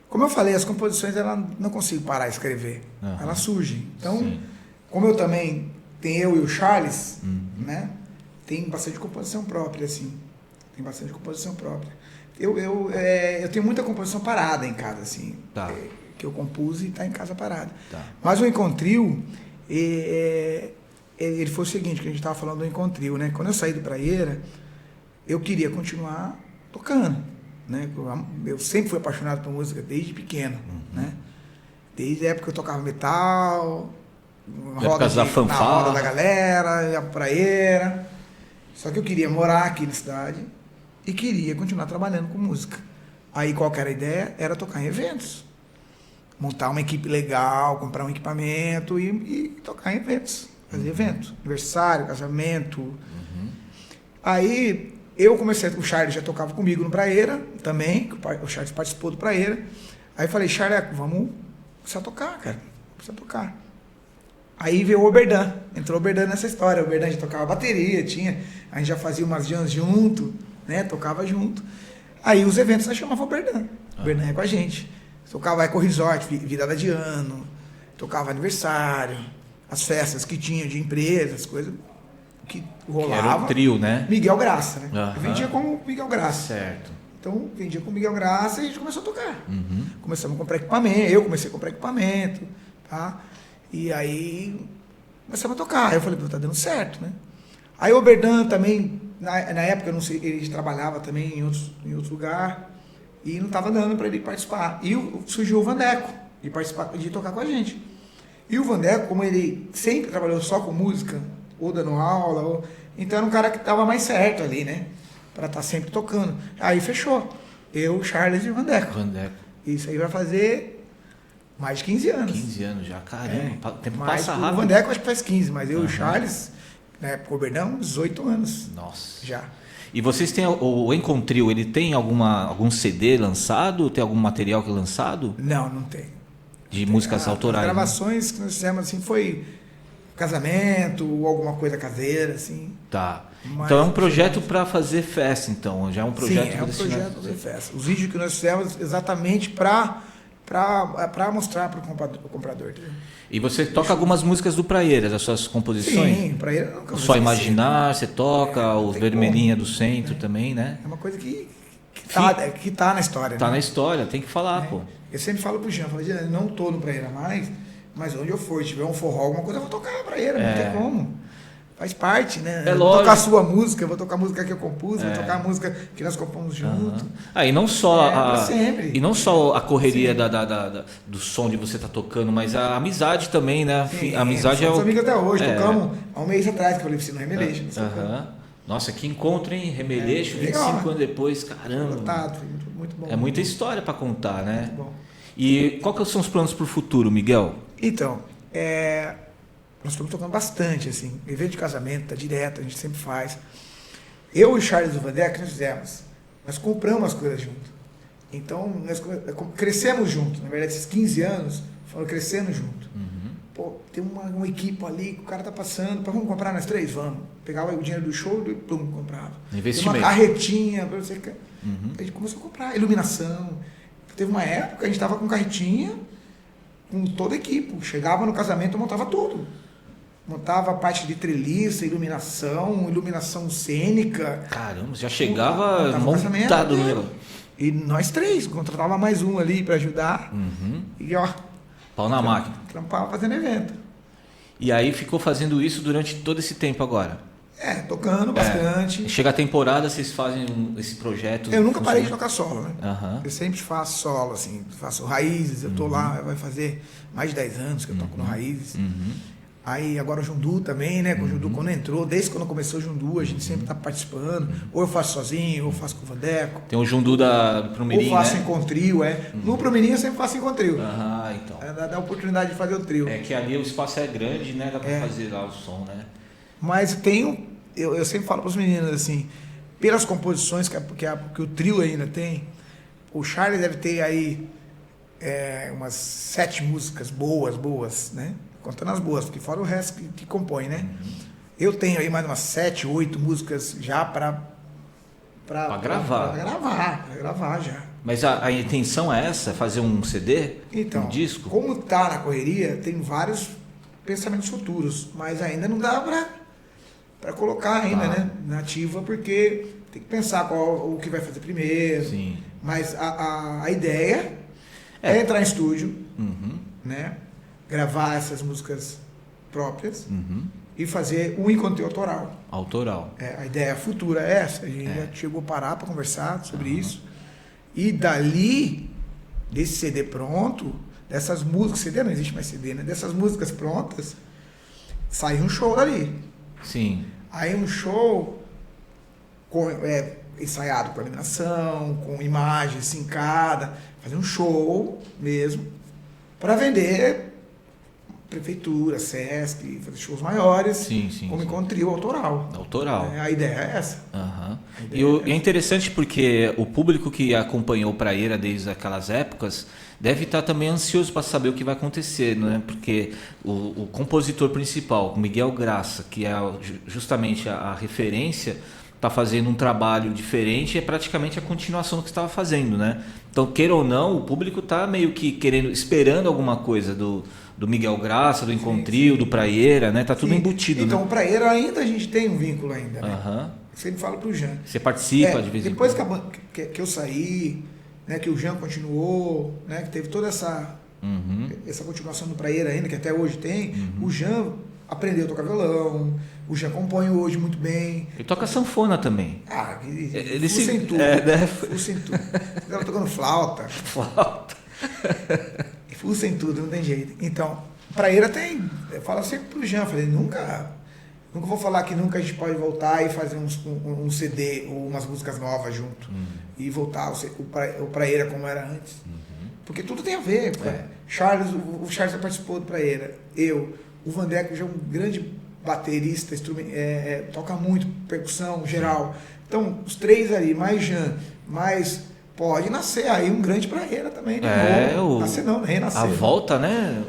Como eu falei, as composições, ela não consigo parar de escrever. Uhum. Elas surgem. Então, sim, como eu também, tem eu e o Charles, né? Tem bastante composição própria, assim. Tem bastante composição própria. Eu tenho muita composição parada em casa, assim. Tá. Que eu compus e está em casa parada. Tá. Mas o Encontril, ele foi o seguinte, que a gente estava falando do Encontril, né? Quando eu saí do Praieira, eu queria continuar tocando, né? Eu sempre fui apaixonado por música desde pequeno, né? Desde a época que eu tocava metal, na roda da galera, ia pra praieira. Só que eu queria morar aqui na cidade e queria continuar trabalhando com música. Aí qual que era a ideia? Era tocar em eventos. Montar uma equipe legal, comprar um equipamento e tocar em eventos. Fazer evento, aniversário, casamento. Aí eu comecei, o Charles já tocava comigo no Praeira também, o Charles participou do Praeira. Aí eu falei, Charles, vamos começar a tocar, cara. Começar a tocar. Aí veio o Oberdan, entrou o Oberdan nessa história. O Oberdan já tocava bateria, a gente já fazia umas jams junto, né? Tocava junto. Aí os eventos nós chamava o Oberdan. O Oberdan ia com a gente. Tocava Eco Resort, virada de ano, tocava aniversário, as festas que tinha de empresas, coisas que rolava. Que era o trio, né? Miguel Graça, né? Eu vendia como Miguel Graça. Certo. Então, vendia com Miguel Graça e a gente começou a tocar. Começamos a comprar equipamento, eu comecei a comprar equipamento, tá? E aí, começamos a tocar. Aí eu falei, tá dando certo, né? Aí o Oberdan também, na época, eu não sei, ele trabalhava também em outros lugares e não estava dando para ele participar. E surgiu o Vandeco de tocar com a gente. E o Vandeco, como ele sempre trabalhou só com música, ou dando aula, então era um cara que estava mais certo ali, né? Para estar sempre tocando. Aí fechou. Eu, Charles e o Vandeco. Isso aí vai fazer mais de 15 anos. 15 anos já, caramba. O tempo passa rápido. O Vandeco acho que faz 15, mas eu e o Charles, né, o Oberdan, 18 anos. Nossa. Já. E vocês têm, o Encontril, ele tem algum CD lançado? Tem algum material que é lançado? Não tem. De músicas autorais? As gravações que nós fizemos, assim, foi casamento ou alguma coisa caseira, assim. Tá. Então é um projeto para fazer festa, então. Já é um projeto. Sim, é um projeto para fazer festa. Os vídeos que nós fizemos exatamente para mostrar para o comprador. Entendeu? E você toca algumas músicas do Praeira, das suas composições? Sim, Praeira nunca. Só Imaginar, você toca, o Vermelhinha do Centro também, né? É uma coisa que tá na história. Tá, né? Na história, tem que falar, pô. Eu sempre falo pro Jean, eu não tô no Praeira mais, mas onde eu for, tiver um forró, alguma coisa, eu vou tocar a Praeira, não tem como. Faz parte, né? É eu vou tocar a sua música, vou tocar a música que eu compus, vou tocar a música que nós compomos junto. E não só sempre. E não só a correria do som de você estar tocando, mas a amizade também, né? Sim, a amizade somos amigos até hoje, tocamos há um mês atrás que eu falei no Remeleixo. Nossa, que encontro, hein? Remeleixo, 25 anos depois, caramba. Lotado, foi muito bom. É muita história para contar, né? Muito bom. E qual que são os planos para o futuro, Miguel? Então, nós estamos tocando bastante, assim. Evento de casamento, tá direto, a gente sempre faz. Eu e o Charles e o Vandeco, nós fizemos. Nós compramos as coisas juntos. Então, nós crescemos juntos. Na verdade, esses 15 anos, foram crescendo junto. Pô, tem uma equipe ali que o cara tá passando, vamos comprar nós três? Vamos. Pegava o dinheiro do show e plum, comprava. Investimento. Tem uma carretinha, pra você. A gente começou a comprar. Iluminação. Teve uma época que a gente tava com carretinha, com toda a equipe. Chegava no casamento, montava tudo. Montava a parte de treliça, iluminação cênica. Caramba, já chegava montado no negócio. E nós três, contratava mais um ali para ajudar. E ó, pau na máquina. Trampava fazendo evento. E aí ficou fazendo isso durante todo esse tempo agora? Tocando bastante. Chega a temporada, vocês fazem esse projeto? Eu nunca parei de tocar solo, né? Uhum. Eu sempre faço solo, assim, faço Raízes, eu tô lá, vai fazer mais de 10 anos que eu toco no Raízes. Aí agora o Jundu também, né? Com o Jundu quando entrou, desde quando começou o Jundu, a gente sempre tá participando. Ou eu faço sozinho, ou eu faço com o Vandeco. Tem o Jundu do Promirim, ou faço né? em Encontril, No Promirim eu sempre faço em Encontril. Então. Dá a oportunidade de fazer o trio. É que ali o espaço é grande, né? Dá pra fazer lá o som, né? Mas eu sempre falo para os meninos assim, pelas composições que o trio ainda tem, o Charles deve ter aí umas 7 músicas boas, né? Contando as boas, porque fora o resto que compõe, né? Eu tenho aí mais umas 7, 8 músicas já para gravar. Para gravar já. Mas a intenção é essa? Fazer um CD? Então, um disco? Como tá na correria, tem vários pensamentos futuros, mas ainda não dá para colocar ainda, né? Na ativa, porque tem que pensar o que vai fazer primeiro. Sim. Mas a ideia é entrar em estúdio, né? Gravar essas músicas próprias e fazer um encontro autoral. Autoral. A ideia futura é essa. A gente já chegou a parar para conversar sobre isso. E dali, desse CD pronto, dessas músicas, CD não existe mais CD, né? Dessas músicas prontas, sai um show dali. Sim. Aí um show ensaiado com iluminação, com imagem sincada, fazer um show mesmo, para vender prefeitura, Sesc, fazer shows maiores, Sim, como sim. encontro autoral. Autoral. A ideia é essa. Uhum. E é interessante porque o público que acompanhou o Praieira desde aquelas épocas deve estar também ansioso para saber o que vai acontecer, né? Porque o compositor principal, Miguel Graça, que é justamente a referência, está fazendo um trabalho diferente, é praticamente a continuação do que estava fazendo, né? Então, queira ou não, o público está meio que esperando alguma coisa do Miguel Graça, do Encontrio, do Praieira, né? Tá tudo embutido, então, né? o Praieira ainda a gente tem um vínculo ainda, né? Uhum. Sempre falo pro Jean. Você participa de vez em quando? Depois que eu saí, né, que o Jean continuou, né, que teve toda essa continuação do Praieira ainda, que até hoje tem, o Jean aprendeu a tocar violão, o Jean compõe hoje muito bem. Ele toca sanfona também. Ele fuça em tudo. Fuça em tudo. Ele estava tocando flauta. Fuça em tudo, não tem jeito. Então, Praieira tem... Eu falo sempre pro Jean, falei, nunca vou falar que nunca a gente pode voltar e fazer um CD ou umas músicas novas junto. E voltar o Praieira como era antes. Porque tudo tem a ver. O Charles participou do Praieira. O Vandeco já é um grande baterista, toca muito, percussão, geral. Então, os três ali, mais Jean, mais... Pode nascer aí um grande Praieira também, né? Nascer não, renascer. A volta, né?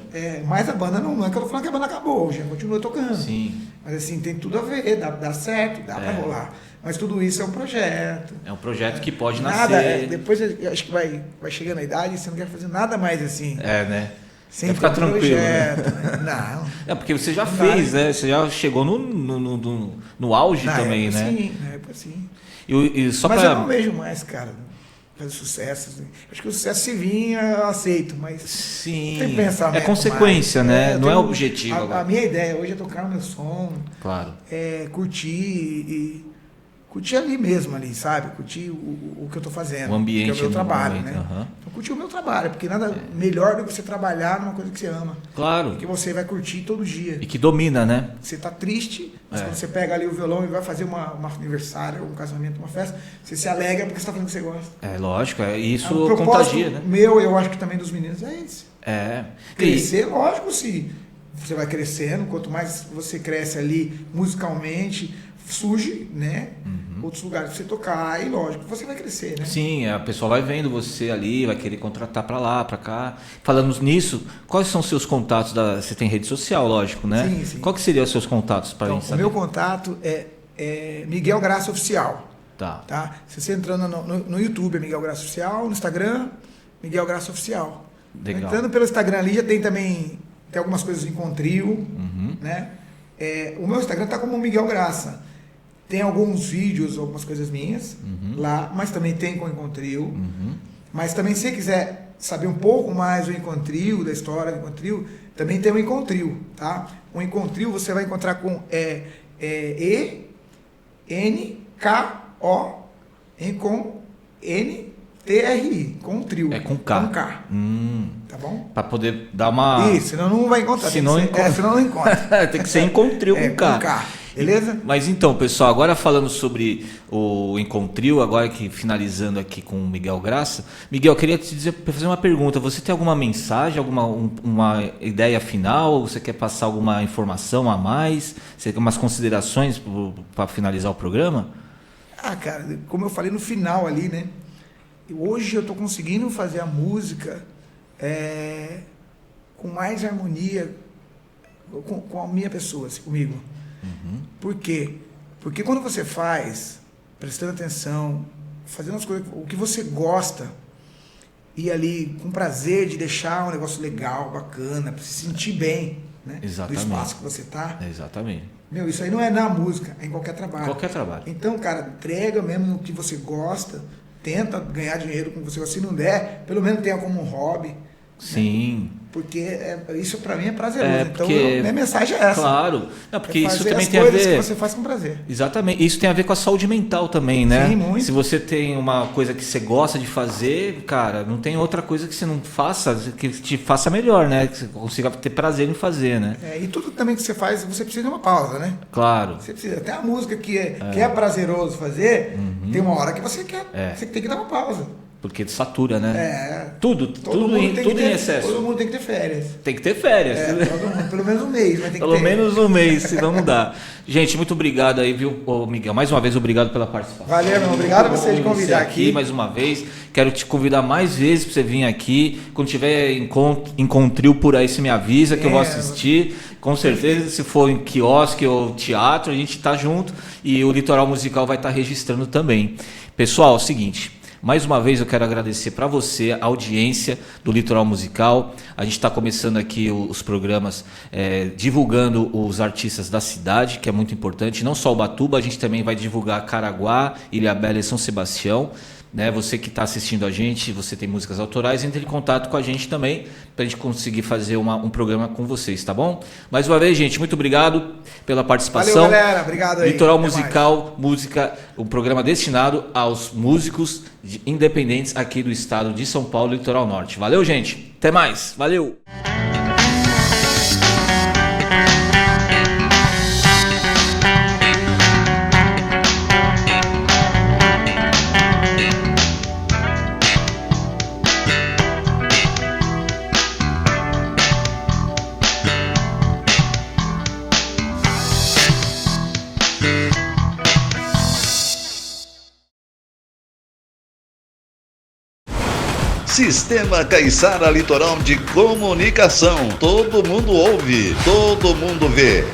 Mas a banda não é que eu tô falando que a banda acabou, já continua tocando. Sim. Mas assim, tem tudo a ver, dá certo, dá pra rolar. Mas tudo isso é um projeto. É um projeto que pode nada, nascer. Depois eu acho que vai chegando a idade e você não quer fazer nada mais assim. Né? Sem ficar tranquilo, projeto, né? Não. Porque você já fez, né? Você já chegou no auge também, né? Sim, na época sim. Só mas eu não vejo mais, cara, fazer sucesso. Assim. Acho que o sucesso se vinha, eu aceito, mas sim, tem pensamento. É consequência, mais. né? Não é objetivo. A minha ideia hoje é tocar o meu som, claro. Curtir ali mesmo, ali, sabe? Curtir o que eu tô fazendo. O ambiente. Que é o meu trabalho, momento, né? Então, curtir o meu trabalho, porque nada melhor do que você trabalhar numa coisa que você ama. Claro. Que você vai curtir todo dia. E que domina, né? Você tá triste, mas quando você pega ali o violão e vai fazer um aniversário, um casamento, uma festa, você se alegra porque você tá fazendo o que você gosta. Lógico, isso O contagia, né? Eu acho que também dos meninos é esse. Crescer, E... lógico, se você vai crescendo, quanto mais você cresce ali musicalmente, surge, né? Outros lugares pra você tocar, e lógico, você vai crescer, né? Sim, a pessoa vai vendo você ali, vai querer contratar pra lá, pra cá. Falando nisso, quais são os seus contatos? Você tem rede social, lógico, né? Sim. Qual que seriam os seus contatos para gente O saber? meu contato é Miguel Graça Oficial. Tá? Se você entrando no YouTube, é Miguel Graça Oficial, no Instagram, Miguel Graça Oficial. Legal. Entrando pelo Instagram ali, já tem também algumas coisas em Encontrio, né? O meu Instagram tá como Miguel Graça. Tem alguns vídeos, algumas coisas minhas lá, mas também tem com o Encontrio. Mas também, se você quiser saber um pouco mais do Encontrio, da história do Encontrio, também tem o Encontrio, tá? O Encontrio você vai encontrar com E-N-K-O, com N-T-R-I, com trio. Com K. Com K. Tá bom? Para poder dar uma... Isso, senão não vai encontrar. Senão não encontra. Tem que ser Encontrio com K. Com K. Beleza? Mas então, pessoal, agora falando sobre o Encontrio, agora que finalizando aqui com o Miguel Graça, Miguel, queria te fazer uma pergunta. Você tem alguma mensagem, uma ideia final? Você quer passar alguma informação a mais? Você tem umas considerações para finalizar o programa? Cara, como eu falei no final ali, né? Hoje eu estou conseguindo fazer a música com mais harmonia com a minha pessoa, assim, comigo. Por quê? Porque quando você faz, prestando atenção, fazendo as coisas, o que você gosta, e ali com prazer de deixar um negócio legal, bacana, para se sentir bem, né? Exatamente. Do espaço que você tá. Exatamente. Isso aí não é na música, é em qualquer trabalho. Qualquer trabalho. Então, cara, entrega mesmo o que você gosta, tenta ganhar dinheiro com você, se não der, pelo menos tenha como um hobby. Sim. Né? Porque isso para mim é prazeroso. Então, porque- minha mensagem é essa. Claro. Não, porque É isso fazer também as tem a coisas ver. que você faz com prazer. Exatamente. Isso tem a ver com a saúde mental também, né? Sim, muito. Se você tem uma coisa que você gosta de fazer, cara, não tem outra coisa que você não faça que te faça melhor, né? Que você consiga ter prazer em fazer, né? E tudo também que você faz, você precisa de uma pausa, né? Claro. Você precisa. Até a música que é prazeroso fazer, tem uma hora que você quer. Você tem que dar uma pausa. Porque satura, né? Tudo Tudo mundo tem que em ter, excesso. Todo mundo tem que ter férias. Tem que ter férias. Todo mundo, pelo menos um mês, mas tem que Pelo ter. menos um mês, senão não dá. Gente, muito obrigado aí, viu, ô Miguel? Mais uma vez, obrigado pela participação. Valeu, meu irmão. Obrigado a você de Bom convidar você aqui. mais uma vez. Quero te convidar mais vezes para você vir aqui. Quando tiver encontril por aí, você me avisa que eu vou assistir. Com certeza, se for em quiosque ou teatro, a gente tá junto e o Litoral Musical vai estar registrando também. Pessoal, é o seguinte. Mais uma vez eu quero agradecer para você, a audiência do Litoral Musical. A gente está começando aqui os programas divulgando os artistas da cidade, que é muito importante. Não só Ubatuba, a gente também vai divulgar Caraguá, Ilhabela e São Sebastião. Né? Você que está assistindo a gente, você tem músicas autorais, entre em contato com a gente também, para a gente conseguir fazer um programa com vocês, tá bom? Mais uma vez, gente, muito obrigado pela participação. Valeu, galera. Obrigado aí. Litoral Até Musical, música, um programa destinado aos músicos independentes aqui do estado de São Paulo, Litoral Norte. Valeu, gente. Até mais. Valeu. Sistema Caiçara Litoral de Comunicação. Todo mundo ouve, todo mundo vê.